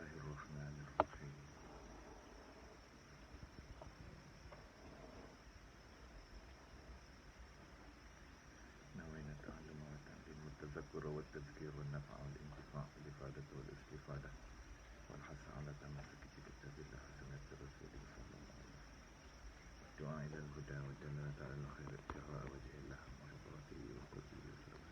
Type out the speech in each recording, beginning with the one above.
Bismillahirrahmanirrahim. Nawayna ta'alluma wa ta'lim wa tadhakkura wa tadhkir wa nafa'a wal intifa' wal ifadatu wal istifada wal hasa ala tamassuki bi kitabillah wa sunnati rasulih sallallahu alaihi wasallam. Du'a ila al-huda wa dalalata ala al-khair ibtigha'a wajhillah wa ridwanihi wa qurbihi wa salam.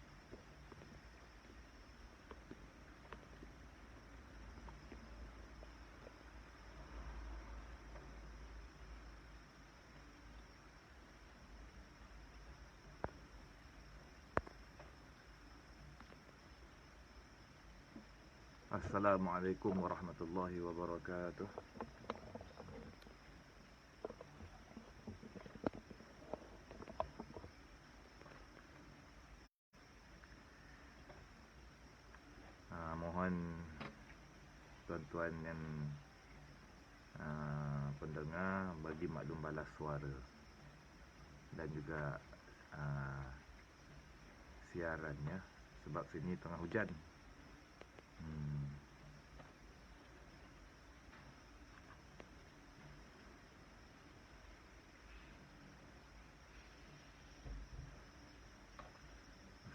Assalamualaikum warahmatullahi wabarakatuh. Mohon tuan-tuan yang pendengar bagi maklum balas suara dan juga siarannya, sebab sini tengah hujan.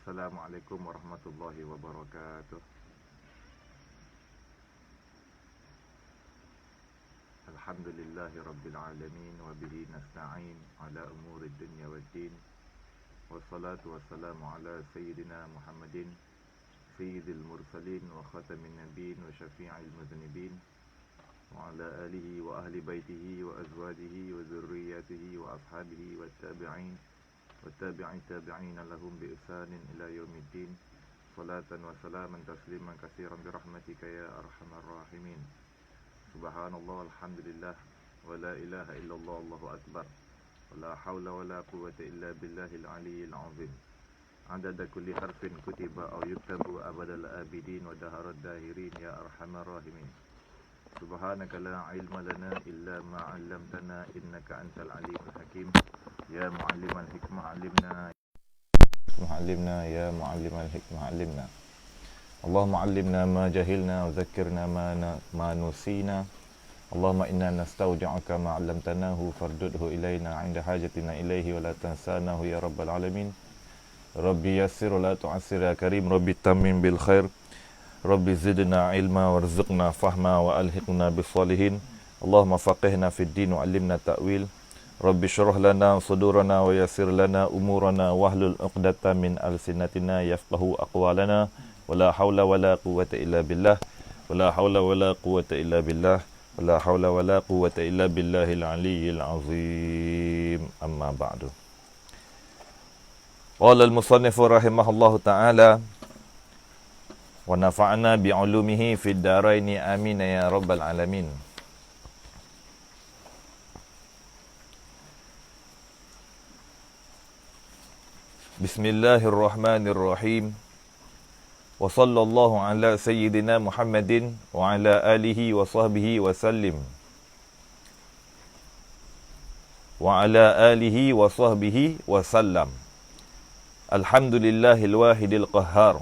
Assalamualaikum warahmatullahi wabarakatuh. Alhamdulillahi rabbil alamin wa bihi nasta'in ala umuri dunya waddin. Wassalatu wassalamu ala sayyidina Muhammadin sayyidil mursalin wa khatamin nabiyyin wa syafi'il mudhnibin wa ala alihi wa ahli baitihi wa azwajihi wa dhurriyyatihi wa ashabihi wa tabi'in wa tabi'in tabi'ina lahum bi ihsanin ila yaumiddin. Salatan wa salaman tasliman katsiran bi rahmatika ya arhamar rahimin. Subhanallah walhamdulillah wa la ilaha illallah Allahu akbar wa la hawla wa la quwwata illa billahil aliyyil azim. Adada kulli harfin kutiba aw yuktabu abadal abidin wa daharad dahirin ya arhamar rahimin. Subhanaka la ilma lana illa ma 'allamtana innaka antal alimul hakim. Ya muallimal hikmah 'allimna ya muallimal hikmah 'allimna. Allahumma 'allimna ma jahilna wa dhakkirna ma nusina. Allahumma inna nastaudi'uka ma 'allamtanahu fardudhu ilaina 'inda hajatina ilaihi wa la tansanahu ya rabbal alamin. Rabbi yassir wa la tu'assir ya karim. Rabbi tammim bil khair. Rabbi zidna ilma warzuqna fahma wa alhiqna bis salihin. Allahumma faqihna fid din wa 'allimna ta'wil. Rabbi shrah lana sudurana wa yassir lana umurana wahlul 'uqdatam min alsinatina yafqahu aqwalana. Wala haula wala quwwata illa billah. Wala haula wala quwwata illa billah. Wala haula wala quwwata illa billahil aliyyil azim. Amma ba'du. Qala al-musannif rahimahullahu ta'ala wa nafa'na bi'ulumihi fid daraini amin ya rabbal alamin. Bismillahirrahmanirrahim. Wa sallallahu ala sayyidina Muhammadin wa ala alihi wa sahbihi wa sallim. Wa ala alihi wa sahbihi wa sallam. Alhamdulillahil wahidil qahhar,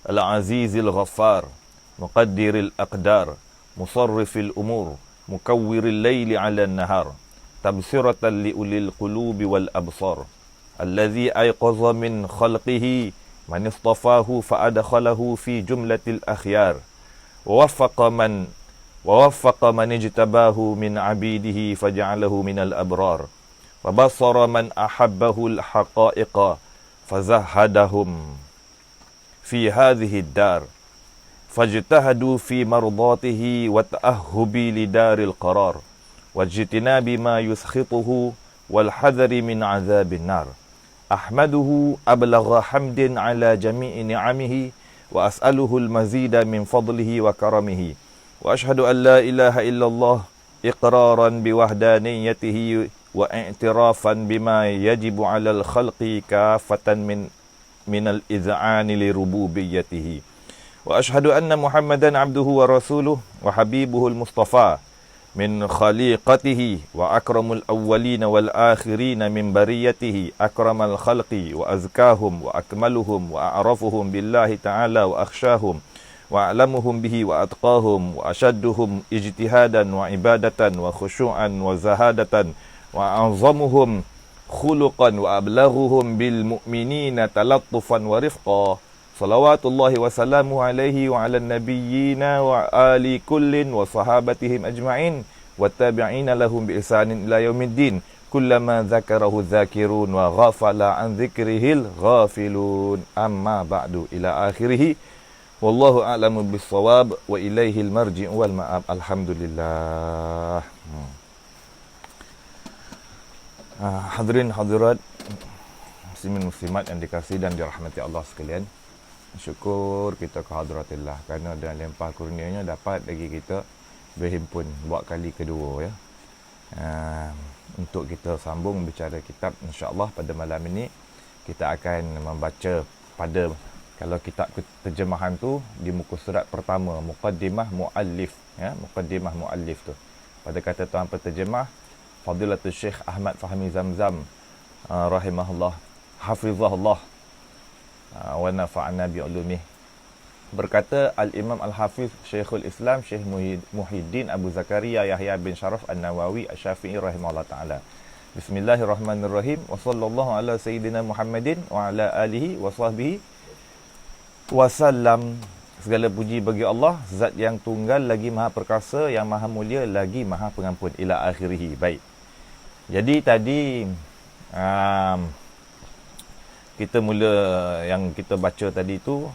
al-azizil ghaffar, muqaddiril aqdar, musarrifil umur, mukawwiril layli 'alan nahar, tabsiratan li ulil qulubi wal absar, alladhi ayqaza min khalqihi man istafahu fa adkhalahu fi jumlatil akhyar, wa waffaqa man ijtabahu min 'abidihi faj'alahu minal abrar, wa basara man ahabbahu al haqa'iqa fazahadahum fi hadhihi ad-dar fajtahadu fi mardatihi wa ta'ahhubi lidaril qarar wajtinabi ma yuskhituhu wal hadari min 'adzabin nar. Ahmaduhu ablagha hamdin ala jami'i ni'amihi wa as'aluhu al-mazida min fadlihi wa karamihi wa ashhadu an la ilaha illallah iqraran biwahdaniyatihi wa i'tirafan bima yajibu 'alal khalqi kafatan min al-iz'ani li rububiyyatihi wa ashhadu anna Muhammadan 'abduhu wa rasuluhu wa habibuhu al-mustafa min khaliqatihi wa akramul awwalina wal akhirina min bariyatihi akramal khalqi wa azkahum wa akmaluhum wa a'rafuhum billahi ta'ala wa akhshahum wa wa a'lamuhum bihi wa atqahum wa ashadduhum ijtihadan wa ibadatan wa khusyu'an wa zahadatan wa a'zamuhum khuluqan wa ablaghuhum bil mu'minina talattufan wa rifqa. Salawatullahi wa salamu alaihi wa ala nabiyyina wa ali kullin wa sahabatihim ajma'in wa tabi'ina lahum bi ihsanin ila yaumiddin. Kullama dzakarahu dzakirun wa ghafala an dzikrihil ghafilun. Amma ba'du ila akhirih. Wallahu a'lamu bis-shawab wa ilaihil marji'u wal ma'ab. Alhamdulillah. Hadirin hadirat muslimin muslimat yang dikasihi dan dirahmati Allah sekalian. Syukur kita ke hadratillah kerana dengan limpah kurnianya dapat lagi kita berhimpun buat kali kedua ya. Untuk kita sambung bicara kitab, insya-Allah pada malam ini kita akan membaca pada, kalau kitab terjemahan tu di muka surat pertama, muqaddimah muallif ya, muqaddimah muallif tu. Pada kata tuan penterjemah Fadilatul Syekh Ahmad Fahmi Zamzam rahimahullah, hafizahullah wa nafa'ana bi ulumih. Berkata Al-Imam Al-Hafiz Syekhul Islam Syekh Muhyiddin Abu Zakaria Yahya bin Sharaf An-Nawawi Asy-Syafi'i rahimahullah taala. Bismillahirrahmanirrahim. Wa sallallahu ala sayyidina Muhammadin wa ala alihi wa sahbihi wasallam. Segala puji bagi Allah, zat yang tunggal lagi maha perkasa, yang maha mulia lagi maha pengampun, ila akhirih. Baik. Jadi tadi kita mula yang kita baca tadi tu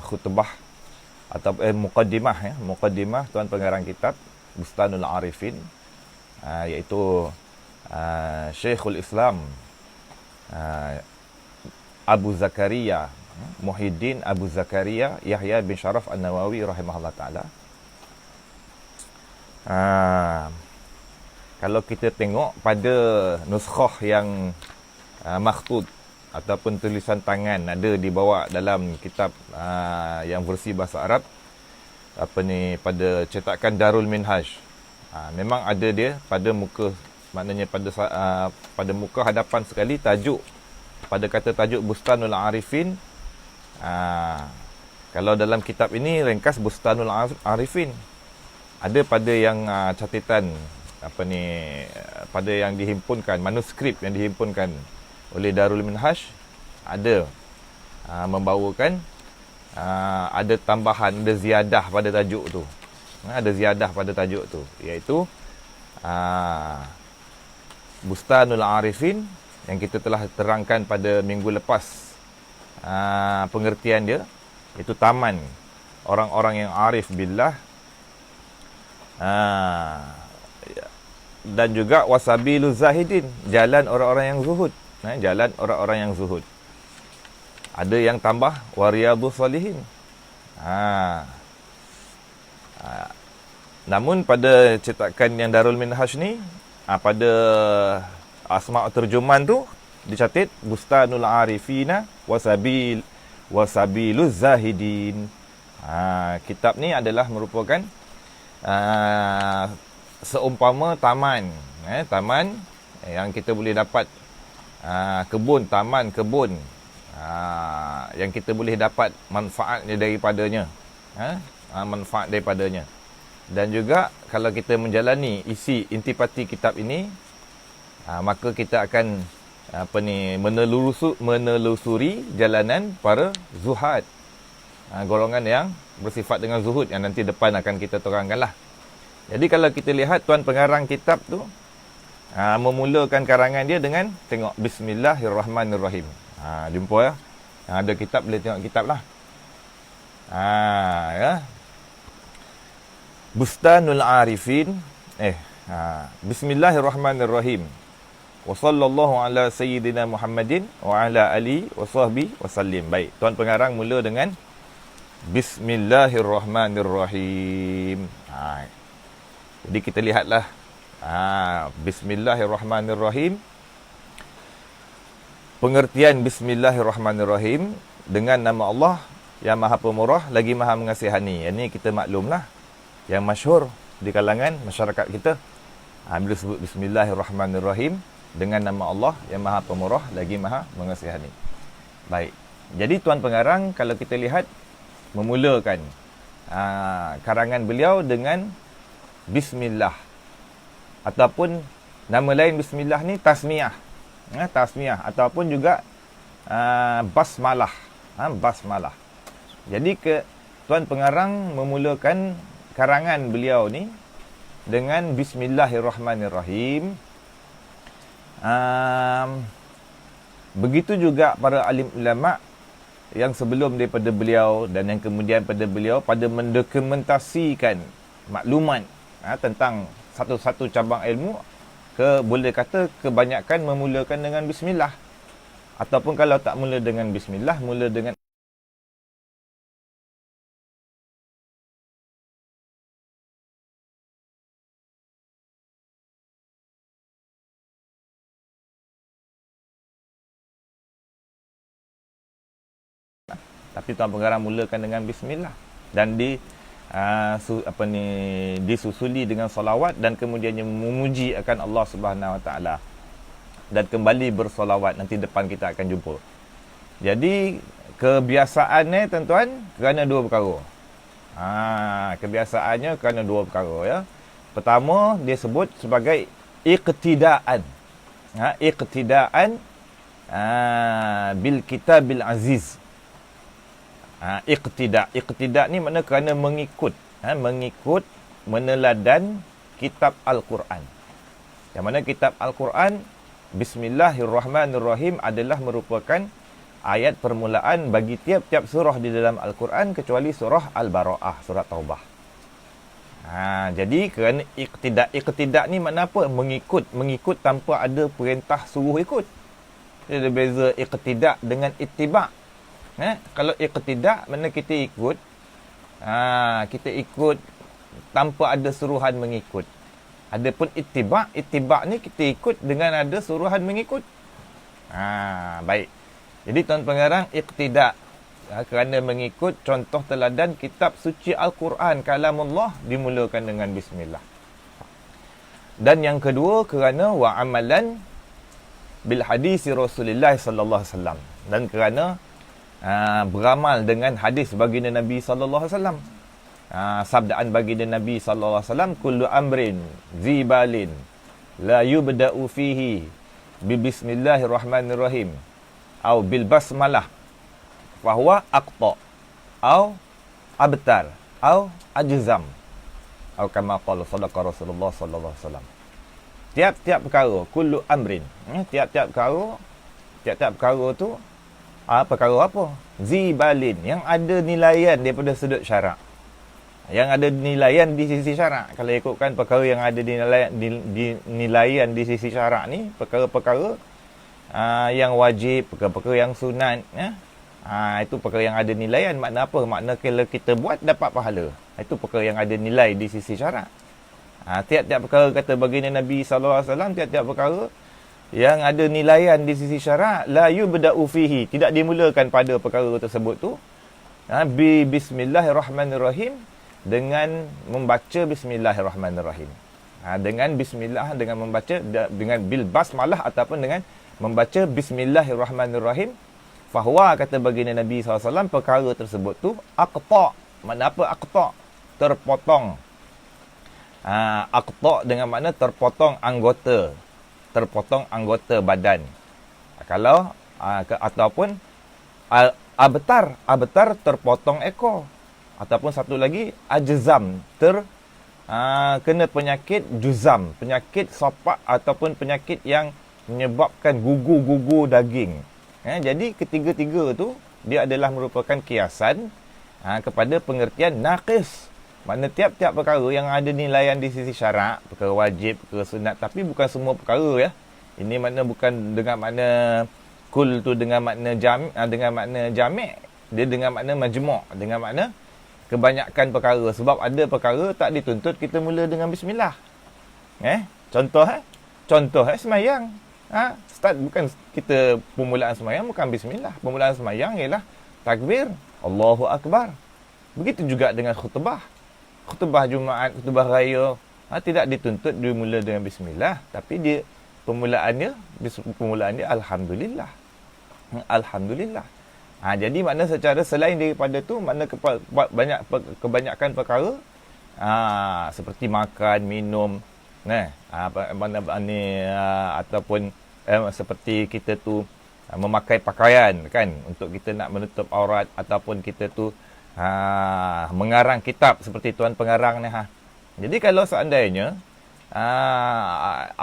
khutbah atau muqaddimah ya, muqaddimah tuan pengarang kitab Bustanul Arifin, iaitu Syekhul Islam Abu Zakaria Muhyiddin Abu Zakaria Yahya bin Sharaf An-Nawawi rahimahullah taala. Kalau kita tengok pada nuskhah yang makhtut ataupun tulisan tangan ada dibawa dalam kitab yang versi bahasa Arab, apa ni, pada cetakan Darul Minhaj, memang ada dia pada muka, maknanya pada muka hadapan sekali tajuk, pada kata tajuk Bustanul Arifin. Kalau dalam kitab ini ringkas Bustanul Arifin, ada pada yang catatan apa ni, pada yang dihimpunkan, manuskrip yang dihimpunkan oleh Darul Minhaj, ada membawakan ada tambahan, ada ziyadah pada tajuk tu. Ada ziyadah pada tajuk tu, iaitu Bustanul Arifin yang kita telah terangkan pada minggu lepas. Pengertian dia itu taman orang-orang yang arif billah, dan juga wasabiluz zahidin, jalan orang-orang yang zuhud. Jalan orang-orang yang zuhud. Ada yang tambah wariyadus salihin. Namun pada cetakan yang Darul Minhaj ni, pada asma' terjemahan tu dicatat Bustanul Arifina wasabiluz zahidin. Kitab ni adalah merupakan seumpama taman, taman yang kita boleh dapat, kebun, taman kebun, yang kita boleh dapat manfaatnya daripadanya, manfaat daripadanya. Dan juga kalau kita menjalani isi intipati kitab ini, maka kita akan menelusuri jalanan para zuhad, golongan yang bersifat dengan zuhud, yang nanti depan akan kita terangkanlah. Jadi kalau kita lihat tuan pengarang kitab tu memulakan karangan dia dengan tengok Bismillahirrahmanirrahim. Jumpa ya. Ada kitab boleh tengok kitab lah. Ya. Bustanul Arifin. Bismillahirrahmanirrahim. Wa sallallahu ala sayyidina Muhammadin wa ala alihi wa sahbihi wasallim. Baik, tuan pengarang mula dengan Bismillahirrahmanirrahim. Jadi kita lihatlah. Bismillahirrahmanirrahim. Pengertian Bismillahirrahmanirrahim, dengan nama Allah yang Maha Pemurah lagi Maha Mengasihani. Ini kita maklumlah, yang masyhur di kalangan masyarakat kita. Bila sebut Bismillahirrahmanirrahim, dengan nama Allah yang Maha Pemurah lagi Maha Mengasihani. Baik. Jadi tuan pengarang kalau kita lihat memulakan karangan beliau dengan bismillah, ataupun nama lain bismillah ni tasmiyah, tasmiyah, ataupun juga basmalah, basmalah. Jadi Tuan Pengarang memulakan karangan beliau ni dengan bismillahirrahmanirrahim. Begitu juga para alim ulama yang sebelum daripada beliau dan yang kemudian pada beliau pada mendokumentasikan maklumat tentang satu-satu cabang ilmu, boleh kata kebanyakan memulakan dengan bismillah, ataupun kalau tak mula dengan bismillah, mula dengan tapi Tuan Pengarang mulakan dengan bismillah, dan disusuli dengan salawat, dan kemudiannya memuji akan Allah Subhanahu Wa Taala, dan kembali bersolawat. Nanti depan kita akan jumpa. Jadi kebiasaannya tuan-tuan kerana dua perkara. Kebiasaannya kerana dua perkara, ya. Pertama, dia sebut sebagai iqtidaan. Iqtidaan bil kitabil aziz. Iqtida ni makna kerana mengikut, mengikut, meneladan kitab Al-Quran. Yang mana kitab Al-Quran, Bismillahirrahmanirrahim adalah merupakan ayat permulaan bagi tiap-tiap surah di dalam Al-Quran, kecuali surah Al-Bara'ah, surah Taubah. Jadi kerana iqtida ni makna apa? Mengikut tanpa ada perintah suruh ikut. Dia ada beza iqtida dengan ittiba'. Kalau iqtida makna kita ikut, kita ikut tanpa ada suruhan mengikut. Adapun ittiba' ni kita ikut dengan ada suruhan mengikut. Baik. Jadi Tuan Pengarang iqtida, kerana mengikut contoh teladan kitab suci Al-Quran, kalamullah, dimulakan dengan bismillah. Dan yang kedua, kerana wa amalan bil hadisi Rasulullah sallallahu alaihi wasallam, dan kerana beramal dengan hadis baginda Nabi sallallahu alaihi wasallam. Sabdaan baginda Nabi sallallahu alaihi wasallam, kullu amrin zibalin la yubda'u fihi bi bismillahirrahmanirrahim atau bil basmalah fahuwa aqta atau abtar atau ajzam atau kama qala sadaqa Rasulullah sallallahu alaihi wasallam. Tiap-tiap perkara, kullu amrin, tiap-tiap perkara tu perkara apa? Zibalin, yang ada nilaian daripada sudut syarak, yang ada nilaian di sisi syarak. Kalau ikutkan perkara yang ada nilaian di sisi syarak ni, perkara-perkara yang wajib, perkara-perkara yang sunat, itu perkara yang ada nilaian. Makna apa? Makna kalau kita buat dapat pahala. Itu perkara yang ada nilai di sisi syarak. Tiap-tiap perkara, kata baginda Nabi sallallahu alaihi wasallam, tiap-tiap perkara yang ada nilaian di sisi syarak, la yubda'u fihi, tidak dimulakan pada perkara tersebut tu bi bismillahirrahmanirrahim, dengan membaca bismillahirrahmanirrahim. Dengan bismillah, dengan membaca, dengan bil basmalah, ataupun dengan membaca bismillahirrahmanirrahim. Fahuwa, kata baginda Nabi SAW, perkara tersebut tu aqta. Makna apa aqta? Terpotong. Aqta dengan makna terpotong anggota, terpotong anggota badan. Kalau ataupun abtar terpotong ekor, ataupun satu lagi ajzam, kena penyakit juzam, penyakit sopak, ataupun penyakit yang menyebabkan gugur daging. Jadi ketiga-tiga tu dia adalah merupakan kiasan kepada pengertian naqis. Makna tiap-tiap perkara yang ada nilaian di sisi syarak, perkara wajib, perkara sunat, tapi bukan semua perkara, ya. Ini makna bukan dengan makna kul tu dengan makna dengan makna jami', dia dengan makna majmu', dengan makna kebanyakan perkara. Sebab ada perkara tak dituntut kita mula dengan bismillah. Contoh semayang. Start, bukan kita permulaan semayang bukan bismillah. Permulaan semayang ialah takbir, Allahu Akbar. Begitu juga dengan khutbah. Khutbah Jumaat, khutbah raya, tidak dituntut dimula dengan bismillah, tapi dia permulaannya alhamdulillah. Alhamdulillah. Jadi makna secara selain daripada tu, makna kebanyakan perkara seperti makan, minum, ataupun seperti kita tu memakai pakaian kan, untuk kita nak menutup aurat, ataupun kita tu mengarang kitab seperti tuan pengarang ni. Jadi kalau seandainya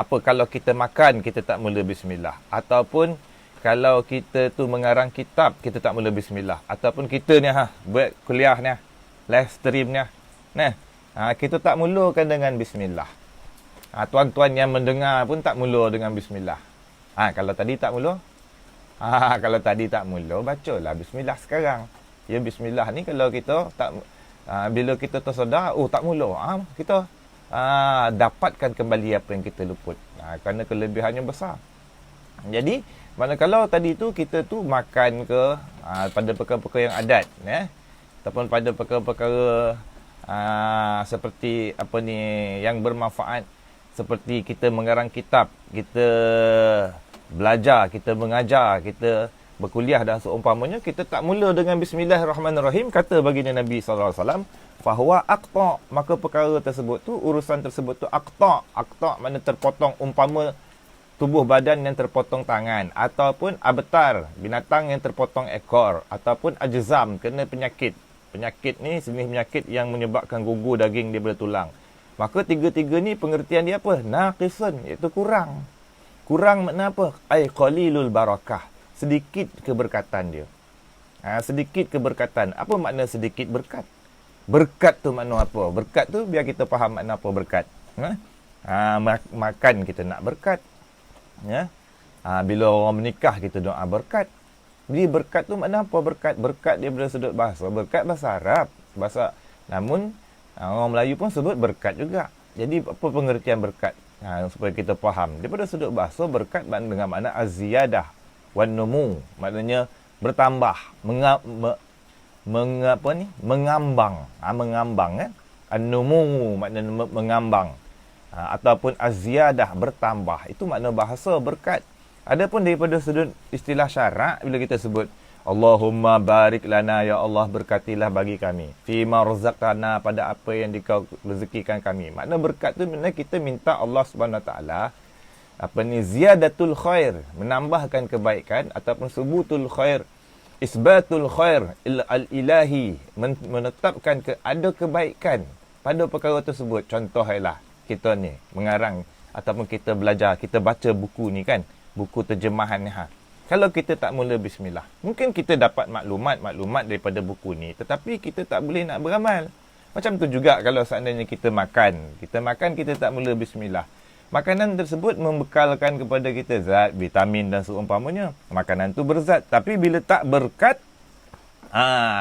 kalau kita makan kita tak mula bismillah, ataupun kalau kita tu mengarang kitab kita tak mula bismillah, ataupun kita ni buat kuliah ni, live stream ni, kita tak mulakan dengan bismillah. Tuan-tuan yang mendengar pun tak mula dengan bismillah. Kalau tadi tak mula, bacalah bismillah sekarang. Ya, bismillah ni kalau kita tak bila kita tersedar, tak mula, kita dapatkan kembali apa yang kita luput, kerana kelebihannya besar. Jadi manakala tadi tu kita tu makan ke pada perkara-perkara yang adat, ataupun pada perkara-perkara seperti yang bermanfaat, seperti kita mengarang kitab, kita belajar, kita mengajar, kita berkuliah dan seumpamanya, kita tak mula dengan bismillahirrahmanirrahim, kata baginda Nabi SAW, fahuwa aqta', maka perkara tersebut tu, urusan tersebut tu aqta'. Aqta' makna terpotong, umpama tubuh badan yang terpotong tangan, ataupun abtar, binatang yang terpotong ekor, ataupun ajzam, kena penyakit. Penyakit ni jenis penyakit yang menyebabkan gugur daging daripada tulang. Maka tiga-tiga ni pengertian dia apa? Naqisun, iaitu kurang. Kurang makna apa? Ay qalilul barakah, sedikit keberkatan dia. Sedikit keberkatan. Apa makna sedikit berkat? Berkat tu makna apa? Berkat tu biar kita faham makna apa berkat. Makan kita nak berkat. Bila orang menikah kita doa berkat. Jadi berkat tu makna apa berkat? Berkat dia daripada sudut bahasa. Berkat bahasa Arab. Namun orang Melayu pun sebut berkat juga. Jadi apa pengertian berkat? Supaya kita faham. Daripada sudut bahasa, berkat dengan makna az-ziyadah wan numu. Maknanya bertambah, mengambang. Mengambang kan? An-numu maknanya mengambang. Ataupun az-ziyadah, bertambah. Itu makna bahasa berkat. Adapun daripada sudut istilah syarak, bila kita sebut Allahumma barik lana, ya Allah berkatilah bagi kami, fima razaqtana, pada apa yang dikau rezekikan kami. Makna berkat tu makna kita minta Allah Subhanahu Wa Taala ziyadatul khair, menambahkan kebaikan, ataupun subutul khair, isbatul khair al-ilahi, menetapkan ada kebaikan pada perkara tersebut. Contoh ialah kita ni mengarang, ataupun kita belajar, kita baca buku ni kan, buku terjemahan ni. Kalau kita tak mula bismillah, mungkin kita dapat maklumat daripada buku ni, tetapi kita tak boleh nak beramal. Macam tu juga kalau seandainya kita makan kita tak mula bismillah, makanan tersebut membekalkan kepada kita zat, vitamin dan seumpamanya. Makanan tu berzat, tapi bila tak berkat,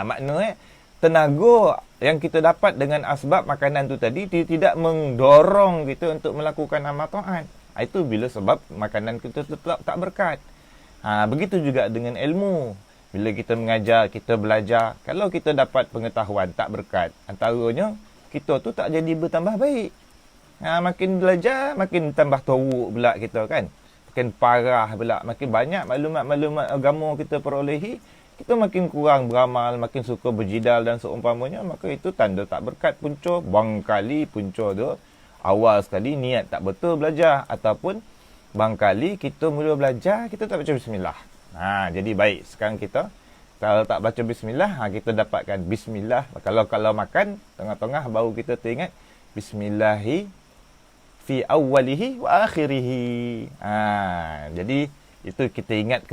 maknanya tenaga yang kita dapat dengan asbab makanan tu tadi tidak mendorong kita untuk melakukan amal taat. Itu bila sebab makanan kita tetap tak berkat. Begitu juga dengan ilmu. Bila kita mengajar, kita belajar, kalau kita dapat pengetahuan tak berkat, antaranya kita tu tak jadi bertambah baik. Makin belajar, makin tambah teruk pula kita kan. Makin parah pula, makin banyak maklumat-maklumat agama kita perolehi, kita makin kurang beramal, makin suka berjidal dan seumpamanya. Maka itu tanda tak berkat. Punca bangkali punca tu awal sekali niat tak betul belajar, ataupun bangkali kita mula belajar, kita tak baca bismillah. Jadi baik, sekarang kita kalau tak baca bismillah, kita dapatkan bismillah. Kalau makan, tengah-tengah baru kita teringat bismillahi fi awwalihi wa akhirihi. Jadi itu kita ingat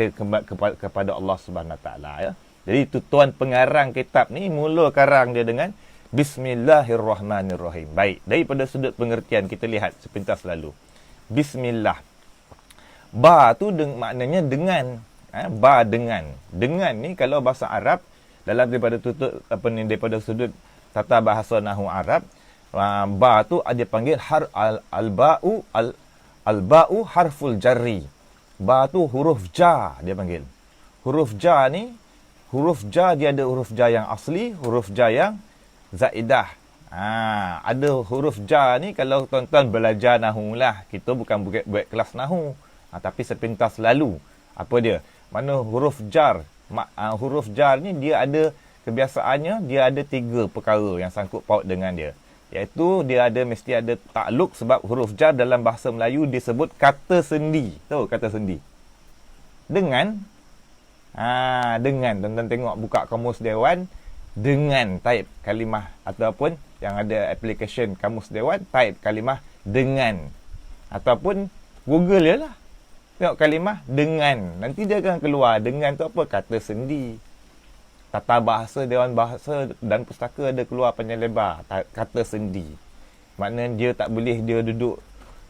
kepada Allah Subhanahu Wa Taala, ya. Jadi itu tuan pengarang kitab ni mula karang dia dengan Bismillahirrahmanirrahim. Baik, daripada sudut pengertian kita lihat sepintas lalu. Bismillah. Ba tu maknanya dengan. Ba dengan. Dengan ni kalau bahasa Arab, dalam daripada sudut tata bahasa nahwu Arab, ba tu dia panggil al-ba'u harful jarri. Ba tu huruf ja dia panggil. Huruf ja ni, huruf ja dia ada huruf ja yang asli, huruf ja yang zaidah. Ada huruf ja ni kalau tuan-tuan belajar nahwu lah. Kita bukan buat kelas nahwu, tapi sepintas lalu. Apa dia? Mana huruf jar Huruf jar ni dia ada kebiasaannya, dia ada 3 perkara yang sangkut paut dengan dia. Iaitu dia mesti ada takluk, sebab huruf jar dalam bahasa Melayu disebut kata sendi. Tahu kata sendi? Dengan. Dengan. Tuan-tuan tengok buka kamus Dewan, dengan type kalimah, ataupun yang ada application kamus Dewan, type kalimah dengan, ataupun Google je lah, tengok kalimah dengan, nanti dia akan keluar. Dengan tu apa? Kata sendi. Tata bahasa Dewan Bahasa dan Pustaka ada keluar panjang lebar kata sendi. Maknanya dia tak boleh dia duduk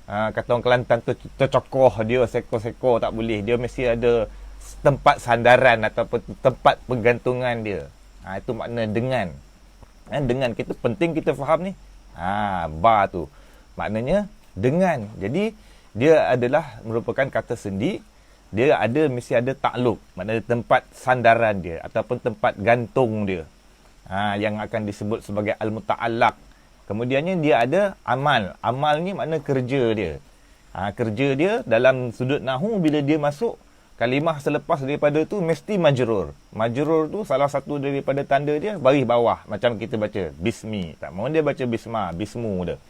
kata orang Kelantan tu tercokoh dia seko-seko, tak boleh. Dia mesti ada tempat sandaran ataupun tempat pergantungan dia. Itu makna dengan. Dengan kita penting kita faham ni. Ba tu maknanya dengan. Jadi dia adalah merupakan kata sendi. Dia mesti ada takluk, maknanya tempat sandaran dia ataupun tempat gantung dia, yang akan disebut sebagai al-muta'allaq. Kemudiannya dia ada amal. Amal ni makna kerja dia. Kerja dia dalam sudut nahu, bila dia masuk kalimah selepas daripada tu mesti majrur. Majrur tu salah satu daripada tanda dia baris bawah, macam kita baca bismi. Tak mahu dia baca bisma, bismu dia.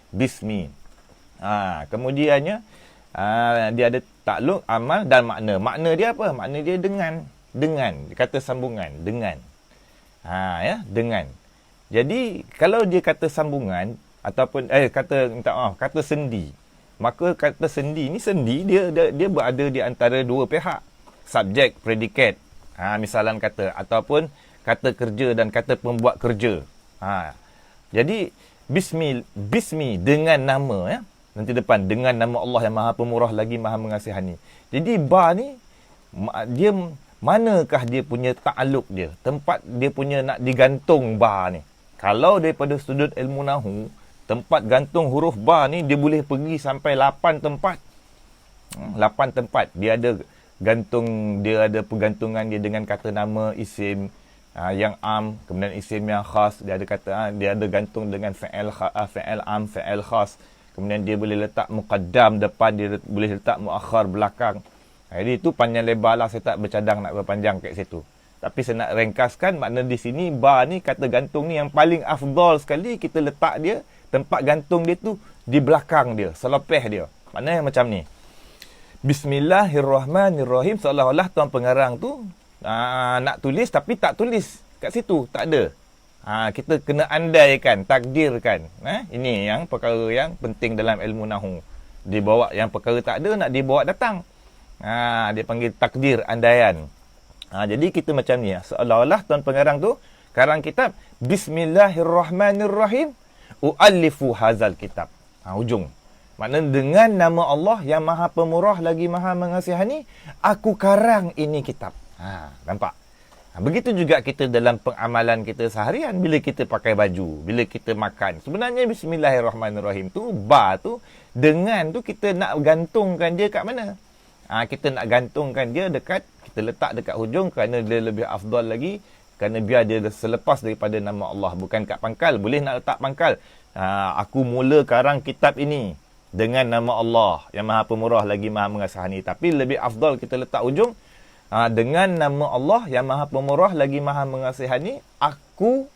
Bismi. Kemudiannya dia ada takluk, amal dan makna. Makna dia apa? Makna dia dengan. Kata sambungan dengan. Dengan. Jadi kalau dia kata sambungan ataupun kata sendi, maka kata sendi ni, sendi dia berada di antara 2 pihak, subjek predikat. Misalan kata, ataupun kata kerja dan kata pembuat kerja. Jadi bismi dengan nama, nanti depan dengan nama Allah yang Maha Pemurah lagi Maha Mengasihani. Jadi ba ni dia manakah dia punya takluk dia, tempat dia punya nak digantung ba ni. Kalau daripada sudut ilmu nahu, tempat gantung huruf ba ni dia boleh pergi sampai 8 tempat. 8 tempat. Dia ada gantung, dia ada pergantungan dia dengan kata nama, isim yang am, kemudian isim yang khas. Dia ada kata dia ada gantung dengan fi'il am, fi'il khas. Kemudian dia boleh letak muqaddam depan, dia boleh letak muakhar belakang. Jadi itu panjang lebar lah, saya tak bercadang nak berpanjang kat situ. Tapi saya nak ringkaskan, makna di sini ba ni, kata gantung ni yang paling afdal sekali kita letak dia, tempat gantung dia tu di belakang dia, selepas dia. Maknanya macam ni. Bismillahirrahmanirrahim. Seolah-olah tuan pengarang tu nak tulis tapi tak tulis kat situ, tak ada. Kita kena andaikan, takdirkan. Ini yang perkara yang penting dalam ilmu nahu. Dibawa yang perkara tak ada, nak dibawa datang. Dia panggil takdir, andaian. Jadi kita macam ni. Seolah-olah tuan pengarang tu, karang kitab, Bismillahirrahmanirrahim, u'allifu hazal kitab. Hujung. Maknanya dengan nama Allah yang Maha Pemurah lagi Maha Mengasihani, aku karang ini kitab. Nampak? Begitu juga kita dalam pengamalan kita seharian, bila kita pakai baju, bila kita makan. Sebenarnya Bismillahirrahmanirrahim tu, ba tu, dengan tu kita nak gantungkan dia kat mana? Kita nak gantungkan dia dekat, kita letak dekat hujung kerana dia lebih afdal lagi, kerana biar dia selepas daripada nama Allah, bukan kat pangkal. Boleh nak letak pangkal. Aku mula karang kitab ini dengan nama Allah yang Maha Pemurah lagi Maha Mengasihani. Tapi lebih afdal kita letak hujung, dengan nama Allah yang Maha Pemurah lagi Maha Mengasihani, aku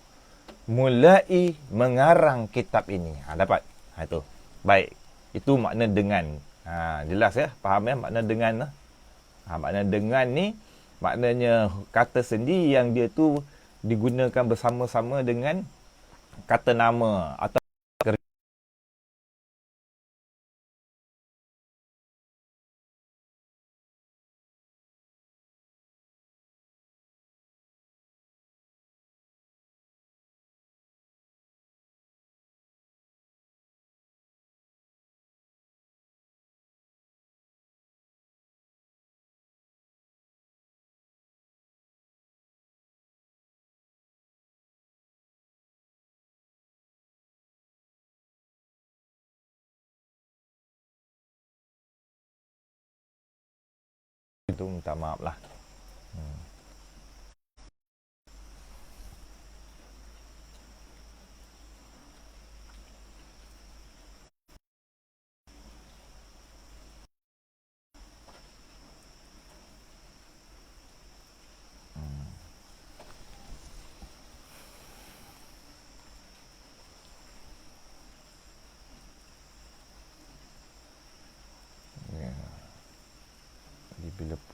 mulai mengarang kitab ini. Dapat? Itu. Baik. Itu makna dengan. Jelas ya? Faham ya makna dengan? Makna dengan ni, maknanya kata sendi yang dia tu digunakan bersama-sama dengan kata nama atau itu, minta maaf lah.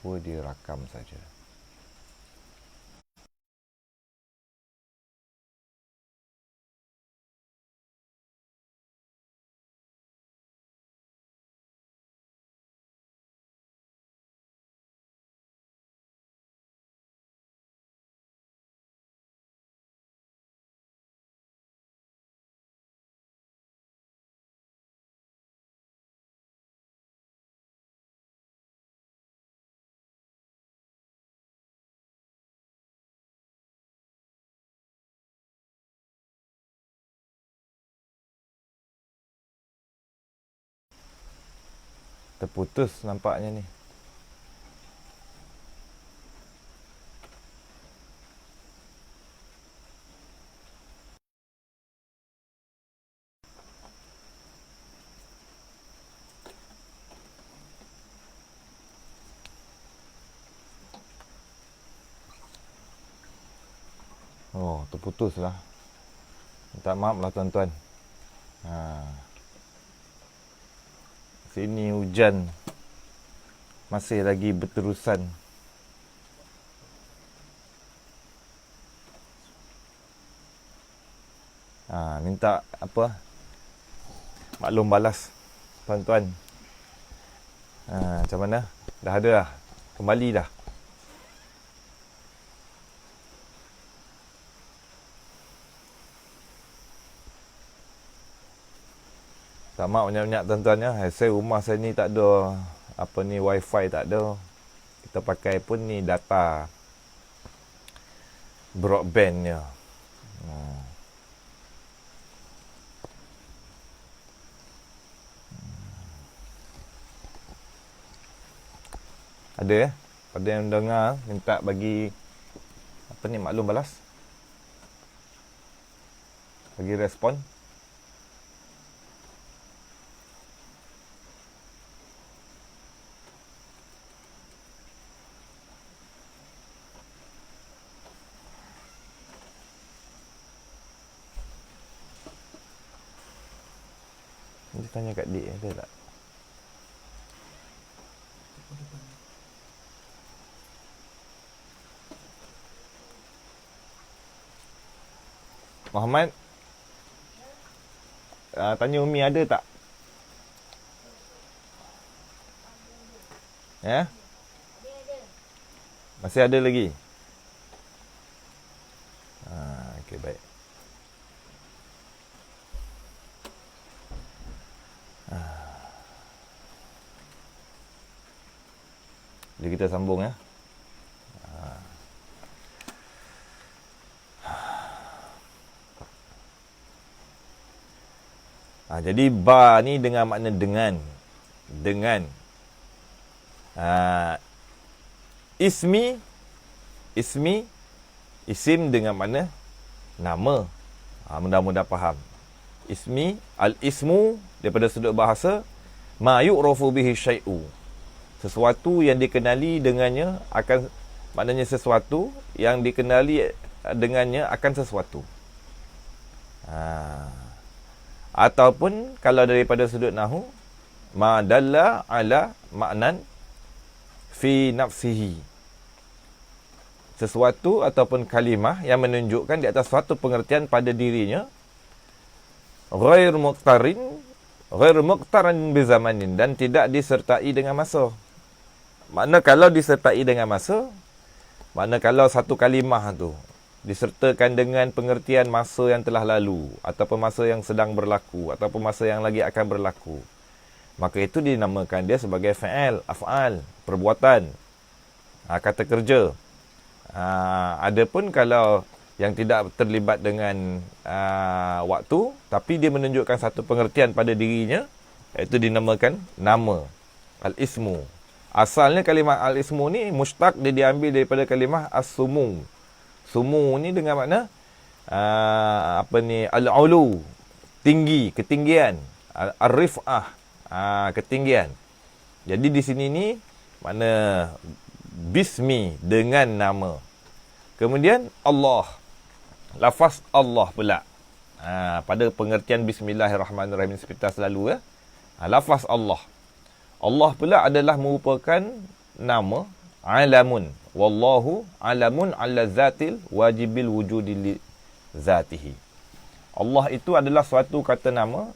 bahawa dia rakam saja. Terputus nampaknya ni. Oh, terputus lah. Minta maaf lah tuan-tuan. Sini hujan masih lagi berterusan. Minta apa? Maklum balas tuan-tuan. Macam mana? Dah ada dah? Kembali dah? Tak maaf banyak-banyak tuan-tuan ya. Saya rumah saya ni tak ada apa ni, wifi tak ada. Kita pakai pun ni data broadband ya. Ada ya? Pada yang dengar minta bagi apa ni, maklum balas. Bagi respon. Nanti tanya kat Dik, ada tak? Muhammad, tanya Umi ada tak? Ya? Masih ada lagi? Okey, baik. Jadi kita sambung ya. Jadi ba ni dengan makna dengan. Ismi, isim dengan makna nama. Mudah-mudah faham. Ismi, al-ismu daripada sudut bahasa, ma yu'rafu bihi syai'u. Sesuatu yang dikenali dengannya akan, maknanya sesuatu yang dikenali dengannya akan sesuatu. Ataupun kalau daripada sudut nahu, ma dalla ala maknan fi nafsihi. Sesuatu ataupun kalimah yang menunjukkan di atas suatu pengertian pada dirinya, ghair muqtaran bizamanin, dan tidak disertai dengan masa. Makna kalau disertai dengan masa, makna kalau satu kalimah tu disertakan dengan pengertian masa yang telah lalu, ataupun masa yang sedang berlaku, ataupun masa yang lagi akan berlaku, maka itu dinamakan dia sebagai fa'al, af'al, perbuatan, kata kerja. Adapun kalau yang tidak terlibat dengan waktu, tapi dia menunjukkan satu pengertian pada dirinya, itu dinamakan nama, al-ismu. Asalnya kalimah al-ismu ni mushtaq, dia diambil daripada kalimah as-sumu. Sumu ni dengan makna al-ulu, tinggi, ketinggian, ar-rif'ah, ketinggian. Jadi di sini ni makna bismi, dengan nama. Kemudian Allah, lafaz Allah pula. Pada pengertian bismillahirrahmanirrahim seperti selalu lafaz Allah. Allah pula adalah merupakan nama alamun. Wallahu alamun ala zatil wajibil wujudi li zatihi. Allah itu adalah suatu kata nama,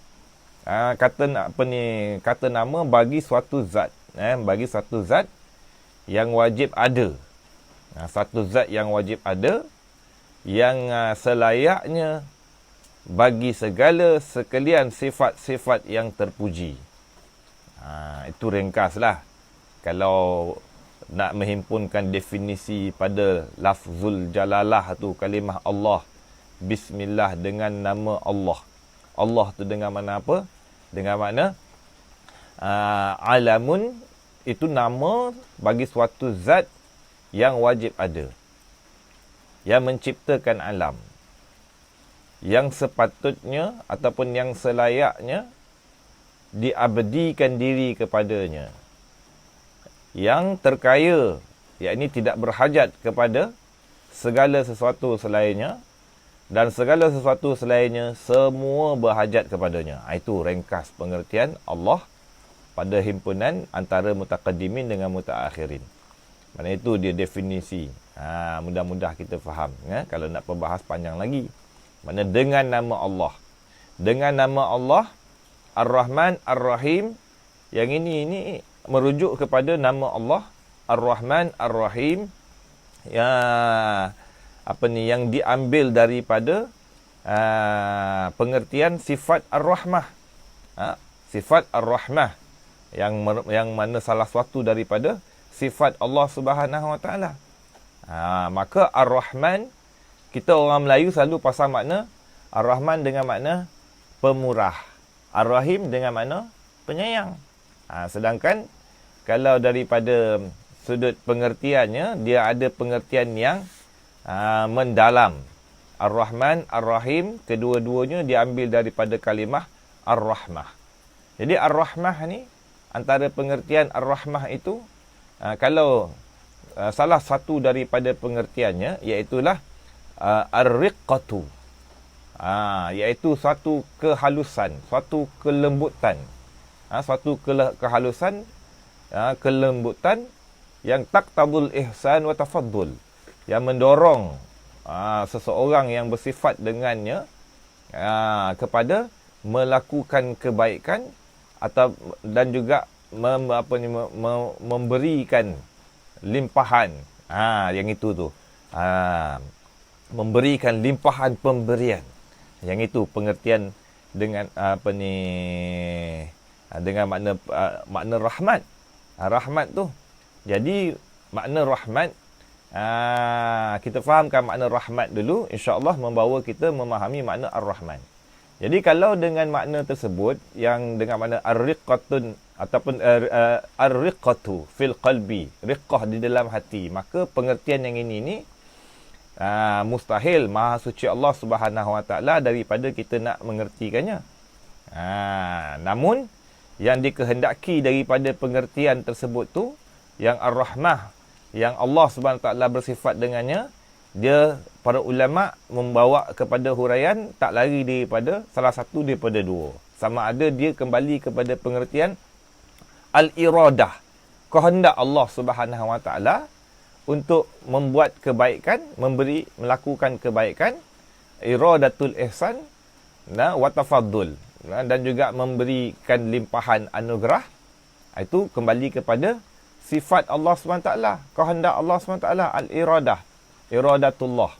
kata nama bagi suatu zat, bagi suatu zat yang wajib ada. Satu zat yang wajib ada, yang selayaknya bagi segala sekalian sifat-sifat yang terpuji. Itu ringkaslah. Kalau nak menghimpunkan definisi pada lafzul jalalah tu, kalimah Allah, bismillah, dengan nama Allah. Allah tu dengan mana apa? Dengan makna alamun, itu nama bagi suatu zat yang wajib ada, yang menciptakan alam, yang sepatutnya ataupun yang selayaknya diabdikan diri kepadanya, yang terkaya, yakni tidak berhajat kepada segala sesuatu selainnya, dan segala sesuatu selainnya semua berhajat kepadanya. Itu ringkas pengertian Allah pada himpunan antara mutaqaddimin dengan mutaakhirin. Mana itu dia definisi. Mudah-mudah kita faham. Kalau nak membahas panjang lagi. Mana dengan nama Allah. Dengan nama Allah, Ar-Rahman, Ar-Rahim. Yang ini merujuk kepada nama Allah, Ar-Rahman, Ar-Rahim. Yang diambil daripada pengertian sifat Ar-Rahmah. Sifat Ar-Rahmah. Yang mana salah satu daripada sifat Allah Subhanahu Wa Taala. Maka Ar-Rahman, kita orang Melayu selalu pasang makna Ar-Rahman dengan makna pemurah, Ar-Rahim dengan makna penyayang. Sedangkan kalau daripada sudut pengertiannya, dia ada pengertian yang mendalam. Ar-Rahman, Ar-Rahim, kedua-duanya diambil daripada kalimah Ar-Rahmah. Jadi Ar-Rahmah ni, antara pengertian Ar-Rahmah itu, kalau salah satu daripada pengertiannya, iaitulah Ar-Riqqatu, iaitu suatu kehalusan, suatu kelembutan, suatu kehalusan, kelembutan yang taktabul ihsan wa tafaddul, yang mendorong seseorang yang bersifat dengannya kepada melakukan kebaikan atau dan juga memberikan limpahan. Yang itu tu. Memberikan limpahan pemberian. Yang itu pengertian dengan dengan makna rahmat. Rahmat tu. Jadi makna rahmat, kita fahamkan makna rahmat dulu, insya-Allah membawa kita memahami makna Ar-Rahman. Jadi kalau dengan makna tersebut yang dengan makna ar-riqqatun ataupun ar-riqqatu fil qalbi, riqqah di dalam hati, maka pengertian yang ini mustahil Maha Suci Allah Subhanahu Wa Taala daripada kita nak mengertikannya. Namun yang dikehendaki daripada pengertian tersebut tu, yang Ar-Rahmah, yang Allah Subhanahu Wa Taala bersifat dengannya, dia para ulama membawa kepada huraian tak lari daripada salah satu daripada dua. Sama ada dia kembali kepada pengertian al-iradah, kehendak Allah Subhanahu Wa Taala untuk membuat kebaikan, melakukan kebaikan, iradatul ihsan wa tafaddul, dan juga memberikan limpahan anugerah. Itu kembali kepada sifat Allah SWT, kehendak Allah SWT, al-iradah, iradatullah.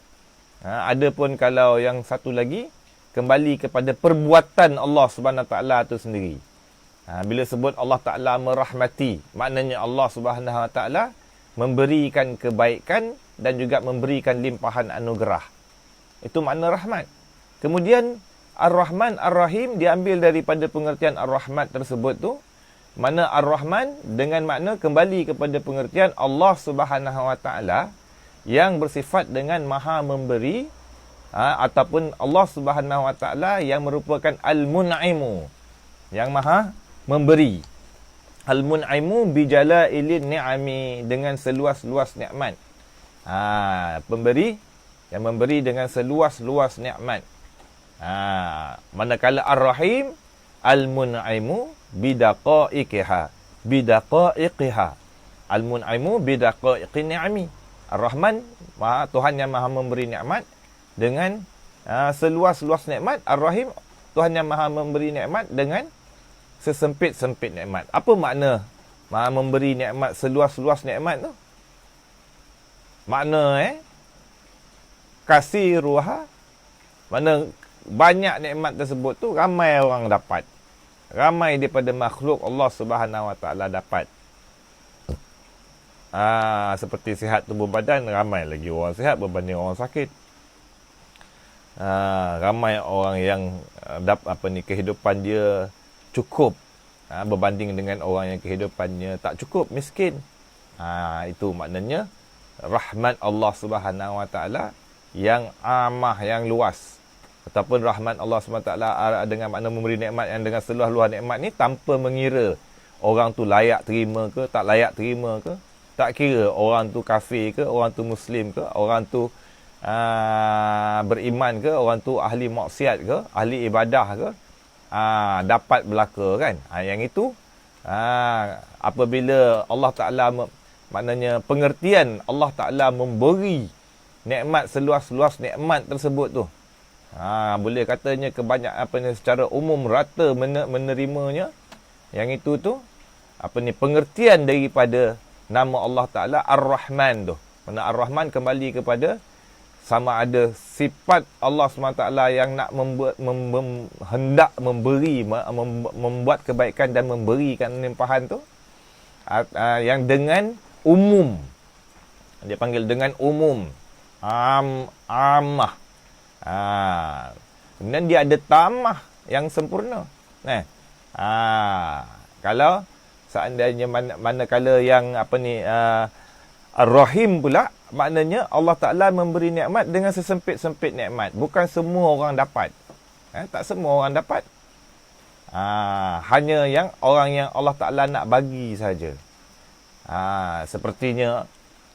Adapun kalau yang satu lagi, kembali kepada perbuatan Allah SWT itu sendiri. Bila sebut Allah Ta'ala merahmati, maknanya Allah SWT memberikan kebaikan dan juga memberikan limpahan anugerah. Itu makna rahmat. Kemudian Ar-Rahman, Ar-Rahim diambil daripada pengertian Ar-Rahmat tersebut tu. Mana Ar-Rahman dengan makna kembali kepada pengertian Allah Subhanahu Wa Taala yang bersifat dengan maha memberi, ataupun Allah Subhanahu Wa Taala yang merupakan Al-Mun'imu, yang maha memberi. Al-Mun'imu bijalailin ni'ami, dengan seluas-luas nikmat. Pemberi yang memberi dengan seluas-luas nikmat. Manakala Ar-Rahim, Al-Mun'imu bidaqaiqiha, Al-Mun'imu bidaqaiqin ni'ami. Ar-Rahman, Tuhan yang maha memberi nikmat dengan seluas-luas nikmat. Ar-Rahim, Tuhan yang maha memberi nikmat dengan sesempit-sempit nikmat. Apa makna maha memberi nikmat seluas-luas nikmat tu? Makna kasiruha, makna banyak nikmat tersebut tu ramai orang dapat. Ramai daripada makhluk Allah Subhanahu Wa Taala dapat. Seperti sihat tubuh badan, ramai lagi orang sihat berbanding orang sakit. Ramai orang yang kehidupan dia cukup berbanding dengan orang yang kehidupannya tak cukup, miskin. Itu maknanya rahmat Allah Subhanahu Wa Taala yang amah, yang luas. Ataupun rahmat Allah SWT dengan makna memberi nikmat yang dengan seluas-luas nikmat ni tanpa mengira orang tu layak terima ke, tak layak terima ke. Tak kira orang tu kafir ke, orang tu muslim ke, orang tu beriman ke, orang tu ahli maksiat ke, ahli ibadah ke, dapat belaka kan. Yang itu apabila Allah Ta'ala maknanya pengertian Allah Ta'ala memberi nikmat seluas-luas nikmat tersebut tu, boleh katanya kebanyakan secara umum rata menerimanya. Yang itu tu pengertian daripada nama Allah Ta'ala Ar-Rahman tu. Mana Ar-Rahman kembali kepada sama ada sifat Allah SWT yang nak hendak memberi, membuat kebaikan dan memberikan limpahan tu, yang dengan umum. Dia panggil dengan umum, amah. Kemudian dia ada tamah yang sempurna. Kalau seandainya manakala yang Ar-Rahim pula, maknanya Allah Ta'ala memberi nikmat dengan sesempit-sempit nikmat. Bukan semua orang dapat. Tak semua orang dapat. Hanya yang orang yang Allah Ta'ala nak bagi saja. Sepertinya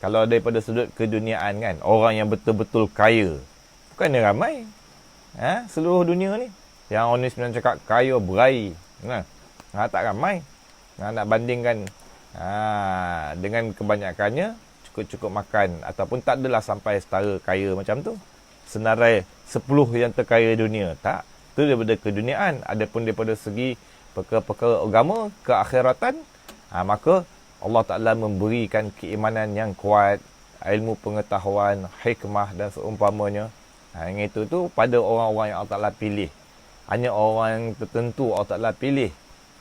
kalau daripada sudut keduniaan kan, orang yang betul-betul kaya bukannya ramai. Seluruh dunia ni yang orang ni sebenarnya cakap kaya berai, tak ramai. Nak bandingkan dengan kebanyakannya cukup-cukup makan, ataupun tak adalah sampai setara kaya macam tu. Senarai 10 yang terkaya dunia, tak. Itu daripada keduniaan. Adapun daripada segi perkara-perkara agama, keakhiratan, maka Allah Ta'ala memberikan keimanan yang kuat, ilmu pengetahuan, hikmah dan seumpamanya. Yang itu tu pada orang-orang yang Allah Ta'ala pilih. Hanya orang yang tertentu Allah Ta'ala pilih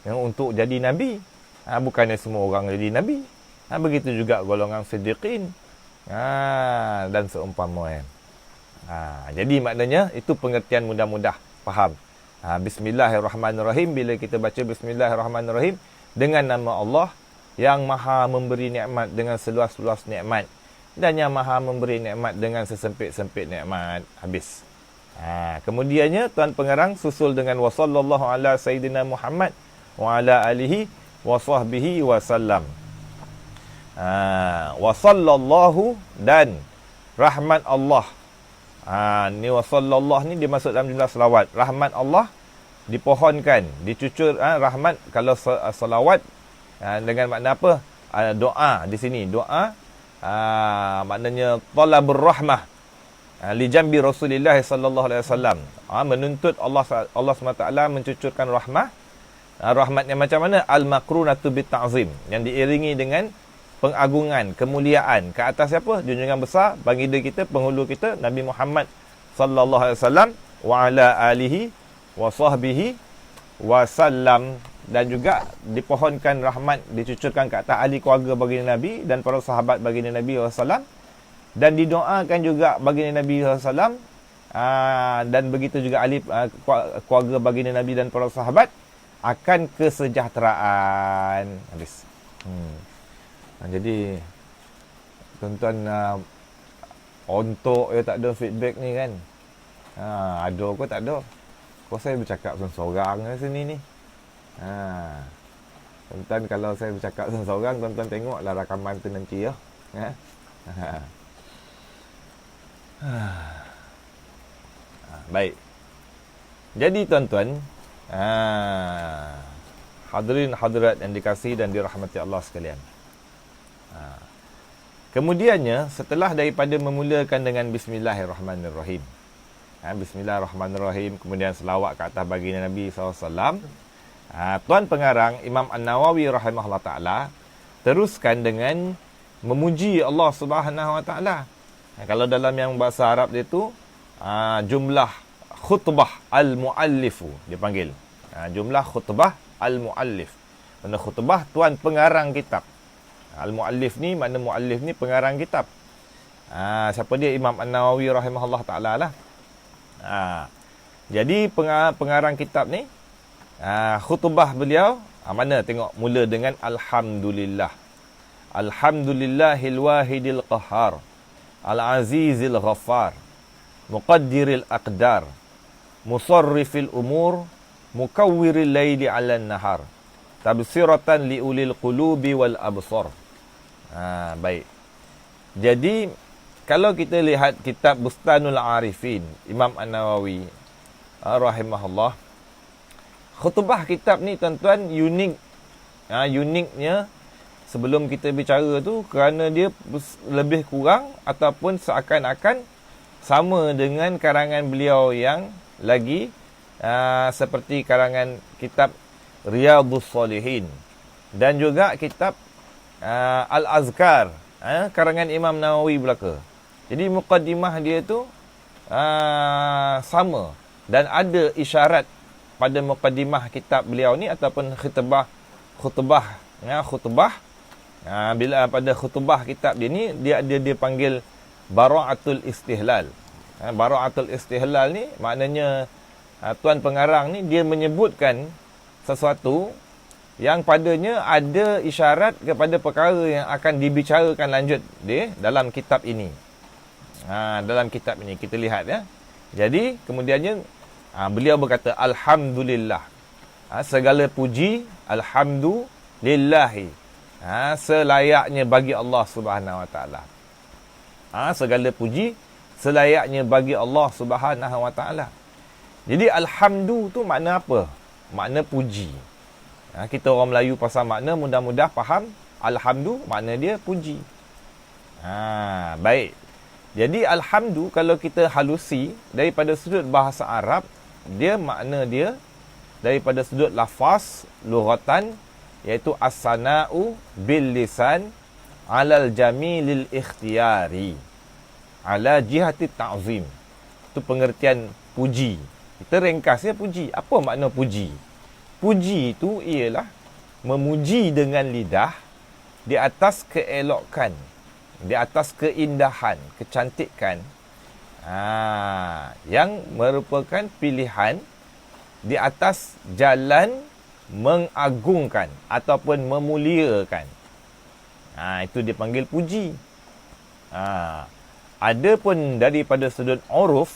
yang untuk jadi Nabi. Bukannya semua orang jadi Nabi. Begitu juga golongan siddiqin dan seumpamanya. Jadi maknanya itu pengertian mudah-mudah faham. Bismillahirrahmanirrahim. Bila kita baca Bismillahirrahmanirrahim dengan nama Allah yang maha memberi nikmat dengan seluas-luas nikmat, dan yang maha memberi nikmat dengan sesempit-sempit nikmat. Habis. Kemudiannya Tuan Pengarang susul dengan wa sallallahu ala sayyidina Muhammad wa ala alihi wa sahbihi wa sallam. Wa sallallahu dan rahmat Allah. Ni wa sallallahu ni dimasuk dalam jumlah selawat. Rahmat Allah dipohonkan, dicucur. Rahmat kalau selawat dengan makna apa? Doa di sini. Doa maknanya talabur rahmah li jambi Rasulullah sallallahu alaihi wasallam. Menuntut Allah SWT mencucurkan rahmah. Rahmatnya macam mana? Al-makrunatu bit-ta'zim, yang diiringi dengan pengagungan, kemuliaan ke atas siapa? Junjungan besar, baginda kita, penghulu kita, Nabi Muhammad sallallahu alaihi wasallam, wa ala alihi wa sahbihi wa sallam. Dan juga dipohonkan rahmat, dicucurkan ke atas ahli keluarga baginda Nabi dan para sahabat baginda Nabi SAW. Dan didoakan juga baginda Nabi SAW, dan begitu juga ahli keluarga baginda Nabi dan para sahabat akan kesejahteraan. Habis. Jadi tuan-tuan, untuk tak ada feedback ni kan, ada ke tak ada? Kau saya bercakap seorang-seorang di sini ni. Tuan-tuan, kalau saya bercakap seorang-seorang, tuan-tuan tengoklah rakaman tu nanti ya. Baik. Jadi tuan-tuan, hadirin hadirat yang dikasihi dan dirahmati Allah sekalian, Kemudiannya, setelah daripada memulakan dengan Bismillahirrahmanirrahim, Bismillahirrahmanirrahim, kemudian selawat ke atas baginda Nabi SAW, Tuan Pengarang Imam An-Nawawi rahimahullah ta'ala teruskan dengan memuji Allah Subhanahu Wa Ta'ala. Kalau dalam yang bahasa Arab dia tu, jumlah khutbah al-muallifu dia panggil. Jumlah khutbah al-muallif. Mana khutbah Tuan Pengarang kitab. Al-muallif ni, makna muallif ni pengarang kitab. Siapa dia? Imam An-Nawawi rahimahullah ta'ala lah. Jadi pengarang kitab ni, khutbah beliau, mana tengok mula dengan Alhamdulillah. Alhamdulillahil wahidil qahar, al-azizil ghaffar, muqaddiril aqdar, musarrifil umur, mukawwiril layli 'alan nahar, tabsiratan liulil qulubi wal absar. Baik. Jadi kalau kita lihat kitab Bustanul Arifin Imam An-Nawawi rahimahullah, khutbah kitab ni tuan-tuan unik. Uniknya sebelum kita bicara tu kerana dia lebih kurang ataupun seakan-akan sama dengan karangan beliau yang lagi seperti karangan kitab Riyadhus Salihin dan juga kitab Al-Azkar, karangan Imam Nawawi belaka. Jadi muqaddimah dia tu sama, dan ada isyarat pada muqaddimah kitab beliau ni ataupun khutbah bila pada khutbah kitab dia ni dia panggil bara'atul istihlal. Bara'atul istihlal ni maknanya Tuan Pengarang ni dia menyebutkan sesuatu yang padanya ada isyarat kepada perkara yang akan dibicarakan lanjut dia dalam kitab ini. Dalam kitab ini kita lihat ya. Jadi kemudiannya beliau berkata Alhamdulillah. Segala puji alhamdulillahi. Selayaknya bagi Allah Subhanahu Wa Taala. Segala puji selayaknya bagi Allah Subhanahu Wa Taala. Jadi alhamdu tu makna apa? Makna puji. Kita orang Melayu pasal makna mudah-mudah faham. Alhamdu makna dia puji. Baik. Jadi alhamdu kalau kita halusi daripada sudut bahasa Arab, dia makna dia daripada sudut lafaz lughatan, iaitu as-sana'u bil lisan alal jamilil ikhtiyari ala jihati ta'zim. Itu pengertian puji. Kita ringkasnya puji. Apa makna puji? Puji itu ialah memuji dengan lidah di atas keelokan, di atas keindahan, kecantikan, yang merupakan pilihan di atas jalan mengagungkan ataupun memuliakan. Itu dipanggil puji. Adapun daripada sudut uruf,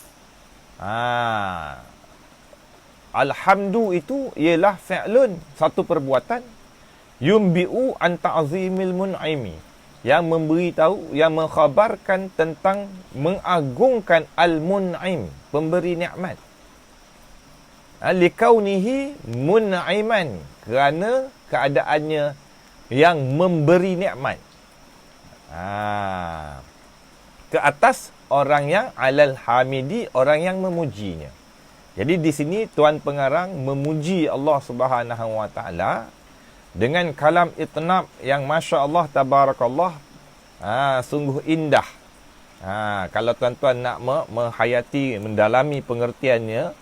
alhamdu itu ialah fi'lun, satu perbuatan, yumbi'u an ta'zimil mun'imi, yang memberi tahu, yang mengkhabarkan tentang mengagungkan al-mun'im, pemberi nikmat. Likaunihi mun'iman, kerana keadaannya yang memberi nikmat. Ke atas orang yang alal hamidi, orang yang memujinya. Jadi di sini Tuan Pengarang memuji Allah Subhanahu Wa Taala dengan kalam itnab yang masya-Allah tabarakallah, sungguh indah. Kalau tuan-tuan nak menghayati, mendalami pengertiannya,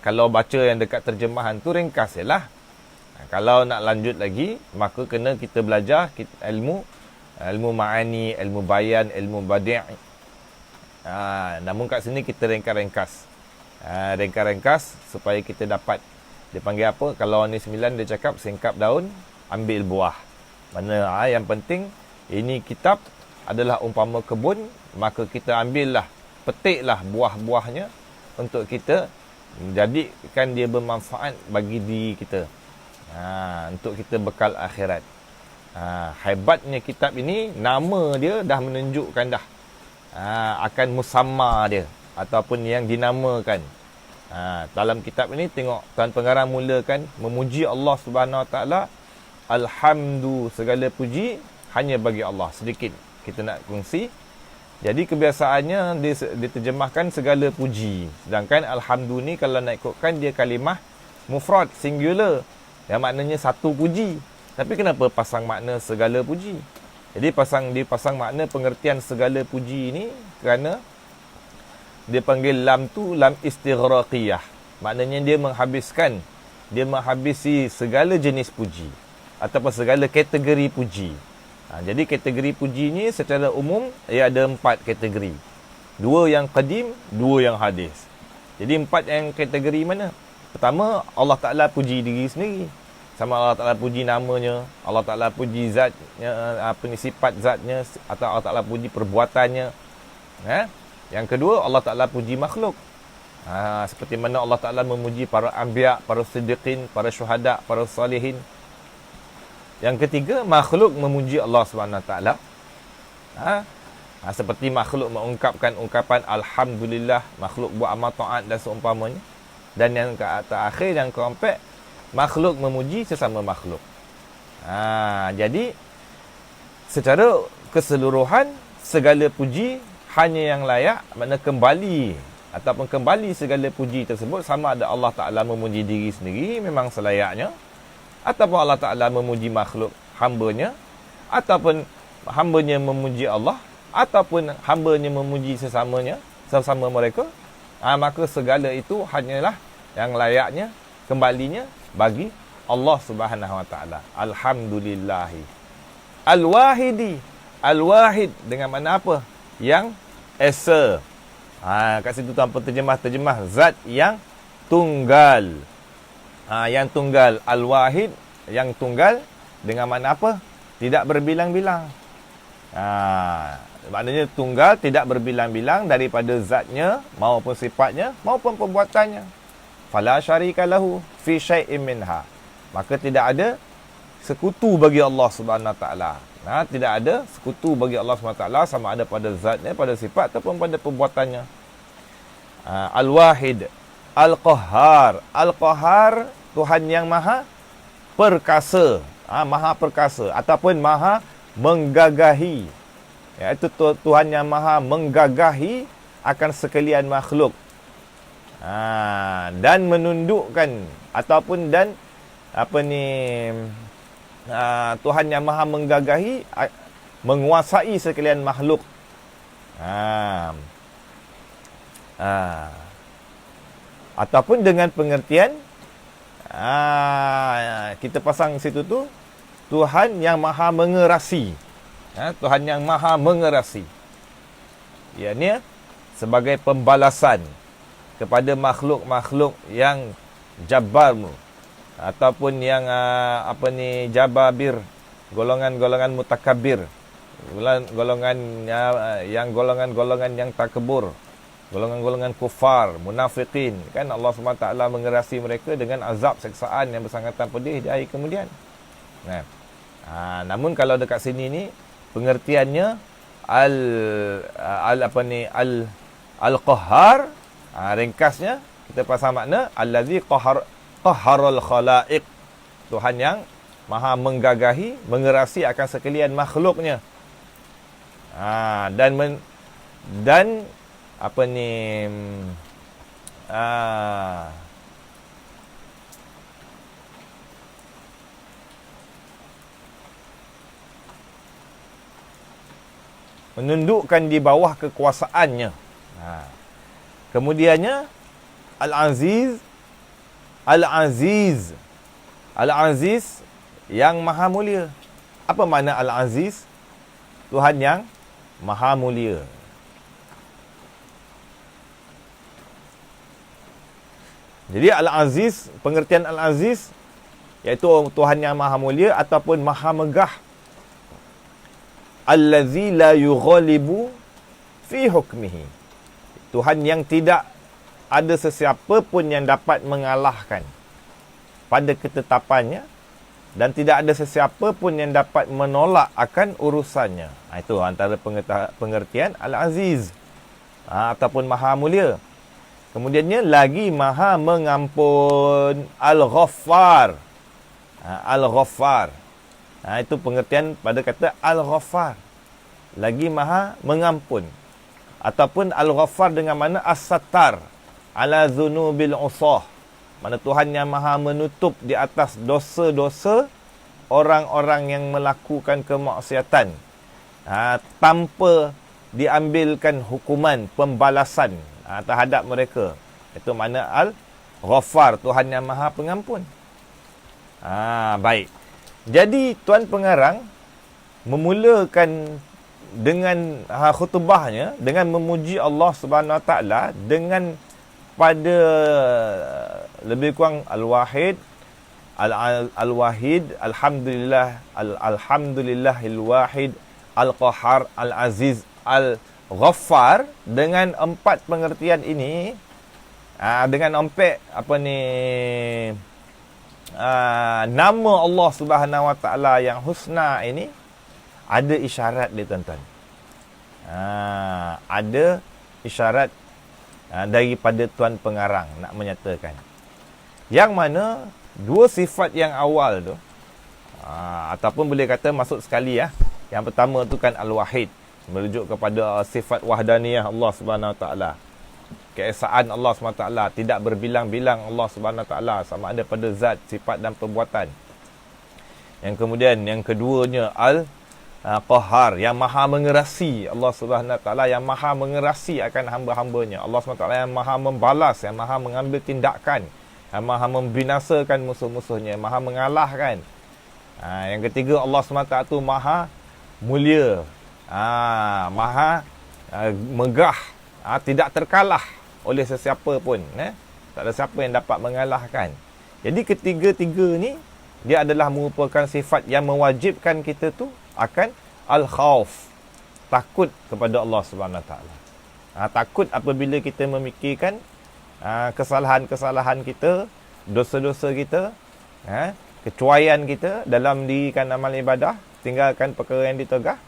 kalau baca yang dekat terjemahan tu ringkas jelah. Kalau nak lanjut lagi, maka kena kita belajar ilmu ma'ani, ilmu bayan, ilmu badi'. Namun kat sini kita ringkas-ringkas. Ringkas supaya kita dapat, dia panggil apa, kalau ni 9 dia cakap singkap daun ambil buah. Mana yang penting ini kitab adalah umpama kebun, maka kita ambillah, petiklah buah-buahnya untuk kita jadikan dia bermanfaat bagi diri kita, untuk kita bekal akhirat. Hebatnya kitab ini, nama dia dah menunjukkan dah akan musamma dia ataupun yang dinamakan. Dalam kitab ini tengok Tuan Pengarang mulakan memuji Allah Subhanahu Wa Taala, alhamdu, segala puji hanya bagi Allah. Sedikit kita nak kongsi. Jadi kebiasaannya diterjemahkan segala puji. Sedangkan alhamdu ni kalau nak ikutkan dia kalimah mufrad, singular, yang maknanya satu puji. Tapi kenapa pasang makna segala puji? Jadi dipasang makna pengertian segala puji ini kerana dia panggil lam tu lam istighraqiyah. Maknanya dia menghabisi segala jenis puji ataupun segala kategori puji. Jadi kategori puji ni secara umum ia ada 4 kategori. 2 yang qadim, 2 yang hadis. Jadi 4 yang kategori mana? Pertama, Allah Ta'ala puji diri sendiri. Sama Allah Ta'ala puji namanya, Allah Ta'ala puji zatnya, sifat zatnya, atau Allah Ta'ala puji perbuatannya. Yang kedua, Allah Ta'ala puji makhluk. Seperti mana Allah Ta'ala memuji para anbiya, para siddiqin, para syuhada, para salihin. Yang ketiga, makhluk memuji Allah SWT. Seperti makhluk mengungkapkan ungkapan Alhamdulillah, makhluk buat amal ta'at dan seumpamanya. Dan yang terakhir, yang keempat, makhluk memuji sesama makhluk. Jadi, secara keseluruhan, segala puji hanya yang layak, makna kembali ataupun kembali segala puji tersebut, sama ada Allah Ta'ala memuji diri sendiri memang selayaknya, ataupun Allah Ta'ala memuji makhluk hambanya, ataupun hambanya memuji Allah, ataupun hambanya memuji sesama mereka, maka segala itu hanyalah yang layaknya kembalinya bagi Allah Subhanahu Wa Ta'ala. Alhamdulillahi Al-Wahidi. Al-Wahid dengan makna apa? Yang esa. Kat situ tanpa terjemah zat yang tunggal. Yang tunggal. Al-Wahid, yang tunggal dengan makna apa? Tidak berbilang-bilang. Maknanya tunggal, tidak berbilang-bilang daripada zatnya maupun sifatnya maupun perbuatannya. Fala syarika lahu fi syai'in minha. Maka tidak ada sekutu bagi Allah Subhanahu Wa Ta'ala. Tidak ada sekutu bagi Allah SWT, sama ada pada zatnya, pada sifat ataupun pada perbuatannya. Al-Wahid. Al-Qahhar. Al-Qahhar, Tuhan yang maha perkasa. Maha perkasa ataupun maha menggagahi. Iaitu Tuhan yang maha menggagahi akan sekalian makhluk. Dan menundukkan ataupun Tuhan yang maha menggagahi, menguasai sekalian makhluk. Ataupun dengan pengertian, kita pasang situ tu, Tuhan yang maha mengerasi. Tuhan yang maha mengerasi. Ianya sebagai pembalasan kepada makhluk-makhluk yang jabbar, ataupun yang jababir, golongan-golongan mutakabir, golongan yang takabur, golongan-golongan kufar, munafiqin. Kan Allah SWT mengerasi mereka dengan azab seksaan yang bersangatan pedih di hari kemudian. Namun kalau dekat sini ni pengertiannya al-qahhar, ringkasnya kita pasang makna allazi qahharul khalaiq. Tuhan yang maha menggagahi, mengerasi akan sekalian makhluknya. Menundukkan di bawah kekuasaannya. Kemudiannya Al-Aziz. Al-Aziz. Al-Aziz yang maha mulia. Apa makna Al-Aziz? Tuhan yang maha mulia. Jadi Al-Aziz, pengertian Al-Aziz iaitu Tuhan yang maha mulia ataupun maha megah. Allazi la yughalibu fi hukmihi. Tuhan yang tidak ada sesiapa pun yang dapat mengalahkan pada ketetapannya, dan tidak ada sesiapa pun yang dapat menolak akan urusannya. Itu antara pengertian Al-Aziz ataupun maha mulia. Kemudiannya lagi maha mengampun. Al-Ghaffar. Al-Ghaffar. Itu pengertian pada kata Al-Ghaffar, lagi maha mengampun. Ataupun Al-Ghaffar dengan mana As-Sattar ala zunubil usah, mana Tuhan yang maha menutup di atas dosa-dosa orang-orang yang melakukan kemaksiatan, tanpa diambilkan hukuman pembalasan terhadap mereka. Itu makna Al-Ghaffar, Tuhan yang maha pengampun. Baik. Jadi Tuan Pengarang memulakan dengan khutbahnya dengan memuji Allah Subhanahu Wa Taala dengan pada lebih kurang Al-Wahid, Al-Wahid, Alhamdulillah, Alhamdulillahil Wahid, Al-Qahar, Al-Aziz, Al-Ghaffar. Dengan 4 pengertian ini, dengan 4 nama Allah Subhanahu Wa Taala yang husna ini, ada isyarat dia, tuan-tuan. Ada isyarat daripada Tuan Pengarang nak menyatakan. Yang mana 2 sifat yang awal tu, ataupun boleh kata masuk sekali ya. Yang pertama tu kan Al-Wahid, merujuk kepada sifat wahdaniyah Allah Subhanahu Wa Taala. Keesaan Allah Subhanahu Wa Taala, tidak berbilang-bilang Allah Subhanahu Wa Taala, sama ada pada zat, sifat dan perbuatan. Yang kemudian yang keduanya Qahar, yang maha mengerasi. Allah Subhanahu Wa Taala yang maha mengerasi akan hamba-hambanya. Allah Subhanahu Wa Taala yang maha membalas, yang maha mengambil tindakan, yang maha membinasakan musuh-musuhnya, yang maha mengalahkan. Yang ketiga, Allah Subhanahu Wa Taala itu maha mulia, maha megah, tidak terkalah oleh sesiapa pun. Tak ada siapa yang dapat mengalahkan. Jadi ketiga-tiga ni, dia adalah merupakan sifat yang mewajibkan kita tu akan al-khauf, takut kepada Allah Subhanahu Wa Taala. Takut apabila kita memikirkan kesalahan-kesalahan kita, dosa-dosa kita, kecuaian kita dalam dirikan amal ibadah, tinggalkan perkara yang ditegah.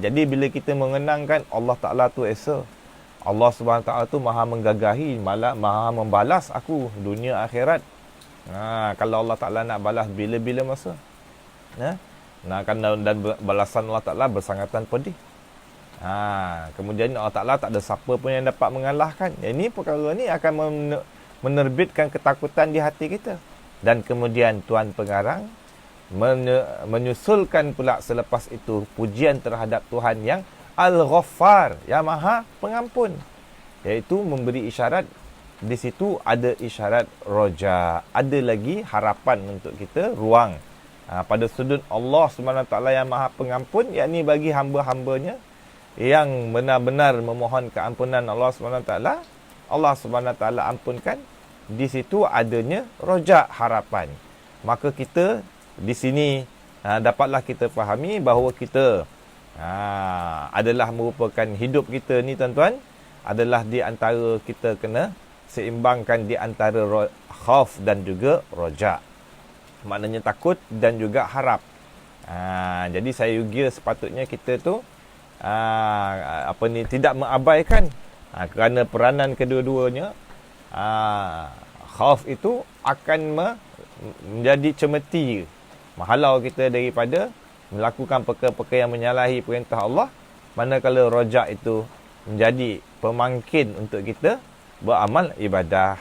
Jadi bila kita mengenangkan Allah Ta'ala tu esa, Allah Subhanahu Wa Taala tu maha menggagahi, maha membalas aku dunia akhirat. Kalau Allah Ta'ala nak balas bila-bila masa, dan balasan Allah Ta'ala bersangatan pedih. Kemudian Allah Ta'ala tak ada siapa pun yang dapat mengalahkan. Ini perkara ni akan menerbitkan ketakutan di hati kita. Dan kemudian Tuan Pengarang menyusulkan pula selepas itu pujian terhadap Tuhan yang Al-Ghaffar, yang maha pengampun, iaitu memberi isyarat. Di situ ada isyarat roja, ada lagi harapan untuk kita, ruang pada sudut Allah Subhanahu Wa Taala yang maha pengampun, yakni bagi hamba-hambanya yang benar-benar memohon keampunan Allah Subhanahu Wa Taala, Allah Subhanahu Wa Taala ampunkan. Di situ adanya roja, harapan. Maka kita di sini dapatlah kita fahami bahawa kita adalah merupakan hidup kita ni, tuan-tuan, adalah di antara kita kena seimbangkan di antara khauf dan juga roja. Maknanya takut dan juga harap. Jadi saya juga sepatutnya kita tu tidak mengabaikan, kerana peranan kedua-duanya. Khauf itu akan menjadi cemeti, menghalau kita daripada melakukan perkara-perkara yang menyalahi perintah Allah, manakala roja itu menjadi pemangkin untuk kita beramal ibadah.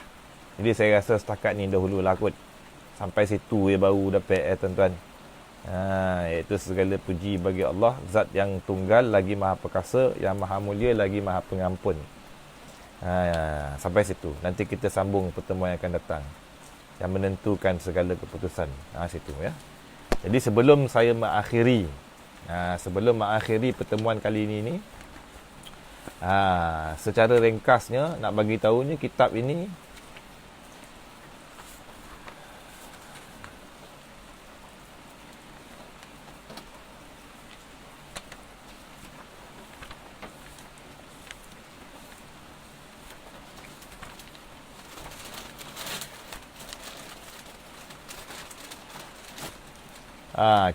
Jadi saya rasa setakat ni dahululah kot. Sampai situ baru dapat tuan-tuan. Iaitu segala puji bagi Allah, zat yang tunggal lagi maha perkasa, yang maha mulia lagi maha pengampun. Sampai situ. Nanti kita sambung pertemuan yang akan datang, yang menentukan segala keputusan. Situ ya. Jadi sebelum saya mengakhiri pertemuan kali ini, secara ringkasnya nak bagi tahunya, kitab ini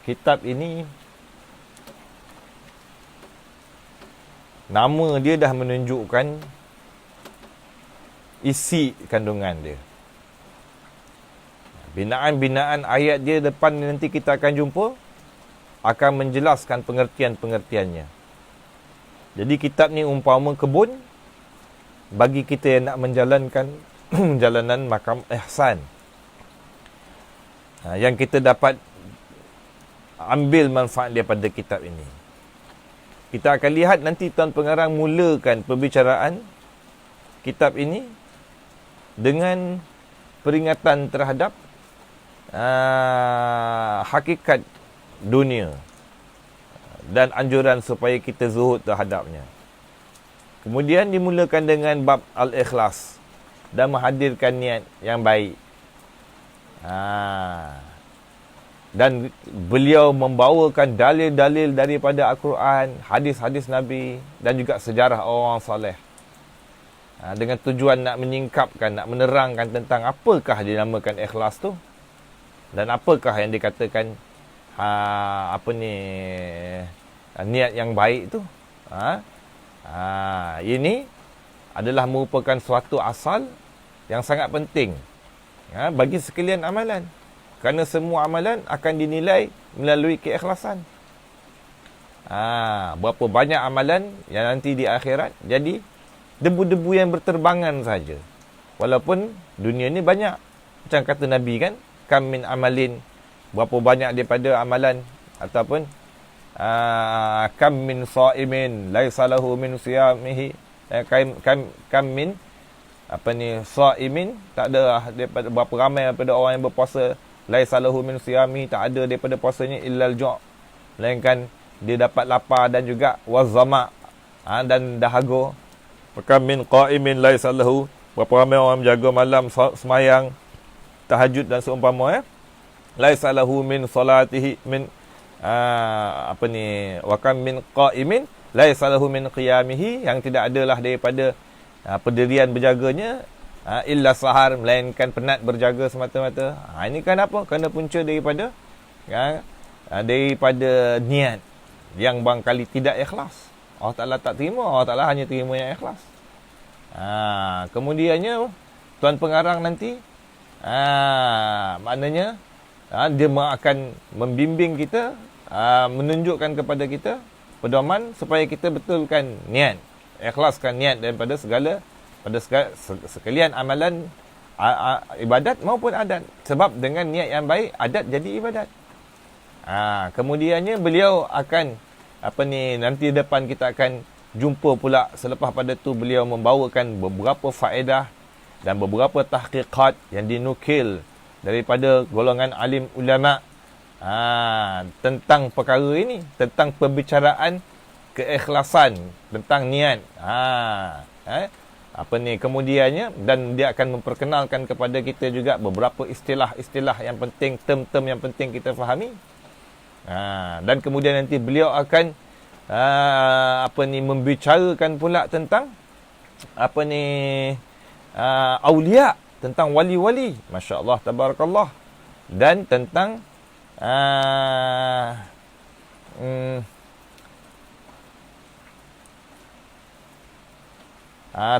kitab ini nama dia dah menunjukkan isi kandungan dia. Binaan-binaan ayat dia depan nanti kita akan jumpa. akan menjelaskan pengertian-pengertiannya. Jadi kitab ni umpama kebun bagi kita yang nak menjalankan jalanan makam ihsan. Yang kita dapat ambil manfaat daripada kitab ini. Kita akan lihat nanti Tuan Pengarang mulakan perbicaraan kitab ini dengan peringatan terhadap hakikat dunia dan anjuran supaya kita zuhud terhadapnya. Kemudian dimulakan dengan bab al-ikhlas dan menghadirkan niat yang baik. Dan beliau membawakan dalil-dalil daripada Al-Quran, hadis-hadis Nabi dan juga sejarah orang soleh. Dengan tujuan nak menyingkapkan, nak menerangkan tentang apakah dinamakan ikhlas tu dan apakah yang dikatakan niat yang baik tu. Ini adalah merupakan suatu asal yang sangat penting bagi sekalian amalan. Kerana semua amalan akan dinilai melalui keikhlasan. Berapa banyak amalan yang nanti di akhirat jadi debu-debu yang berterbangan saja. Walaupun dunia ni banyak. Macam kata Nabi kan, kam min amalin, berapa banyak daripada amalan, ataupun kam min sa'imin laisa lahu min siyamihi, kam min sa'imin, tak ada daripada berapa ramai daripada orang yang berpuasa, laisa lahu min siyamihi, tak ada daripada puasanya illal ju', melainkan dia dapat lapar dan juga wazama, dan dahaga. Maka min qa'imin laisa lahu, berapa ramai orang menjaga malam semayang tahajud dan seumpama, laisa lahu min salatihi min wa kam min qa'imin laisa lahu min qiyamihi, yang tidak adalah daripada pendirian berjaganya illa sahar, melainkan penat berjaga semata-mata. Ini kan apa? Kerana punca daripada daripada niat yang barangkali tidak ikhlas. Allah Ta'ala tak terima, Allah Ta'ala hanya terima yang ikhlas. Kemudiannya Tuan Pengarang nanti maknanya dia akan membimbing kita, menunjukkan kepada kita pedoman supaya kita betulkan niat, ikhlaskan niat daripada sekalian amalan ibadat maupun adat. Sebab dengan niat yang baik, adat jadi ibadat. Kemudiannya beliau akan nanti depan kita akan jumpa pula selepas pada tu beliau membawakan beberapa faedah dan beberapa tahqiqat yang dinukil daripada golongan alim ulama tentang perkara ini, tentang pembicaraan keikhlasan, tentang niat. Kemudiannya, dan dia akan memperkenalkan kepada kita juga beberapa istilah-istilah yang penting, term-term yang penting kita fahami. Dan kemudian nanti beliau akan membicarakan pula tentang aulia, tentang wali-wali, masya-Allah tabarakallah, dan tentang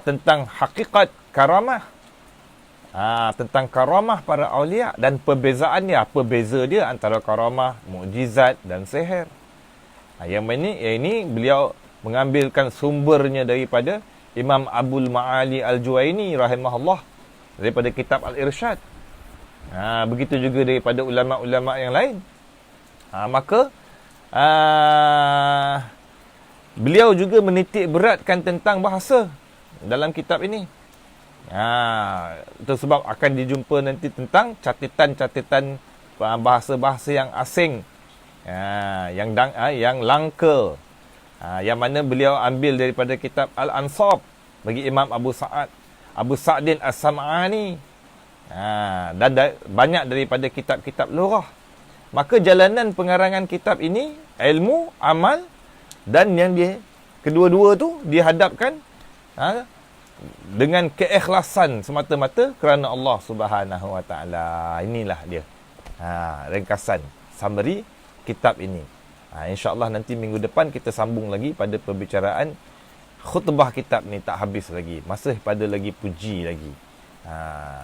tentang hakikat karamah, tentang karamah para aulia dan perbezaannya, apa beza dia antara karamah, mukjizat dan sihir. Yang ini beliau mengambilkan sumbernya daripada Imam Abul Ma'ali Al-Juwaini rahimahullah, daripada kitab Al-Irsyad. Begitu juga daripada ulama-ulama yang lain. Maka beliau juga menitik beratkan tentang bahasa dalam kitab ini. Itu sebab akan dijumpa nanti tentang catatan-catatan bahasa-bahasa yang asing, yang langka, yang mana beliau ambil daripada kitab Al-Ansab bagi Imam Abu Sa'din As-Sam'ani, dan banyak daripada kitab-kitab lughah. Maka jalanan pengarangan kitab ini ilmu, amal, dan yang kedua-dua tu dihadapkan dengan keikhlasan semata-mata kerana Allah Subhanahu Wa Taala. Inilah dia ringkasan summary kitab ini. InsyaAllah nanti minggu depan kita sambung lagi pada perbicaraan khutbah kitab ni, tak habis lagi, masih pada lagi puji lagi.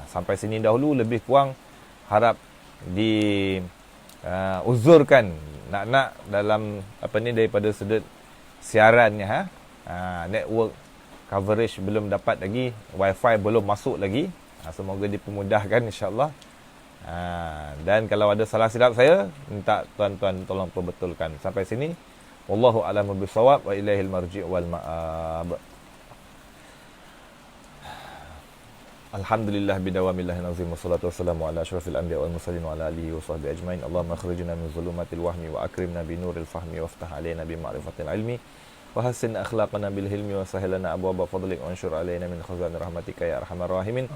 Sampai sini dahulu, lebih kurang harap uzurkan nak dalam apa ni daripada sudut siarannya, network coverage belum dapat lagi, wifi belum masuk lagi. Semoga dipermudahkan insya-Allah. Dan kalau ada salah silap saya, minta tuan-tuan tolong perbetulkan. Sampai sini, wallahu a'lamu bissawab wa ilaihil marji' wal ma'ab. Alhamdulillah bidawamillah nazim wassalatu wassalamu ala asyrafil anbiya wal mursalin wa ala alihi wa sahbihi ajmain. Allahumma akhrijna min zulumatil wahmi wa akrimna bi nuril fahmi waftah alaina bi ma'rifatil ilmi wa hassin akhlaqana bil hilmi wa sahhil lana abwaaba fadlik wa anshur alaina min khazanir rahmatika ya arhamar rahimin.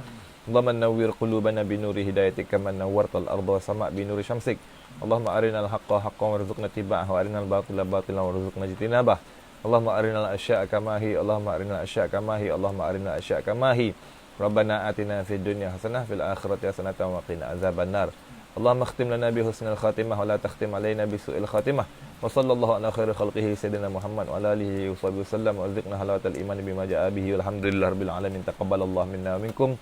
Allahumma nawwir qulubana bi nuri hidayatika kama nawwartal arda was sama' bi nuri syamsik. Allahumma arinal haqqa haqqan warzuqna ittiba'ahu wa arinal batila batilan warzuqna ijtinabah. Allahumma arinal asya'a kama hi, Allahumma arinal asya'a kama hi, Allahumma arinal asya'a kama hi. Rabbana atina fid dunya hasanah fil akhirati hasanah wa qina azabannar. Allahumma khtim lana bi husnil khatimah wa la takhtim alaina bi su'il khatimah. Wa sallallahu ala khairi khalqihi sayyidina Muhammad wa ala alihi wa sahbihi wasallam wa rizqna halawatal iman bima ja'a bihi walhamdulillahi rabbil alamin. Taqabbalallahu minna wa minkum.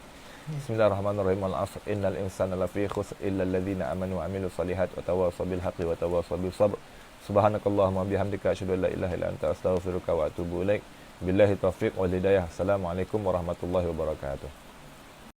Bismillahirrahmanirrahim. Al-'asr innal insana lafi khusr illa alladhina amanu wa 'amilus solihat wa tawassaw bil haqqi wa tawassaw bis sabr. Subhanakallahumma bihamdika asyhadu an la ilaha illa anta astaghfiruka wa atubu ilaik. Billahi taufiq wal hidayah. Assalamualaikum warahmatullahi wabarakatuh.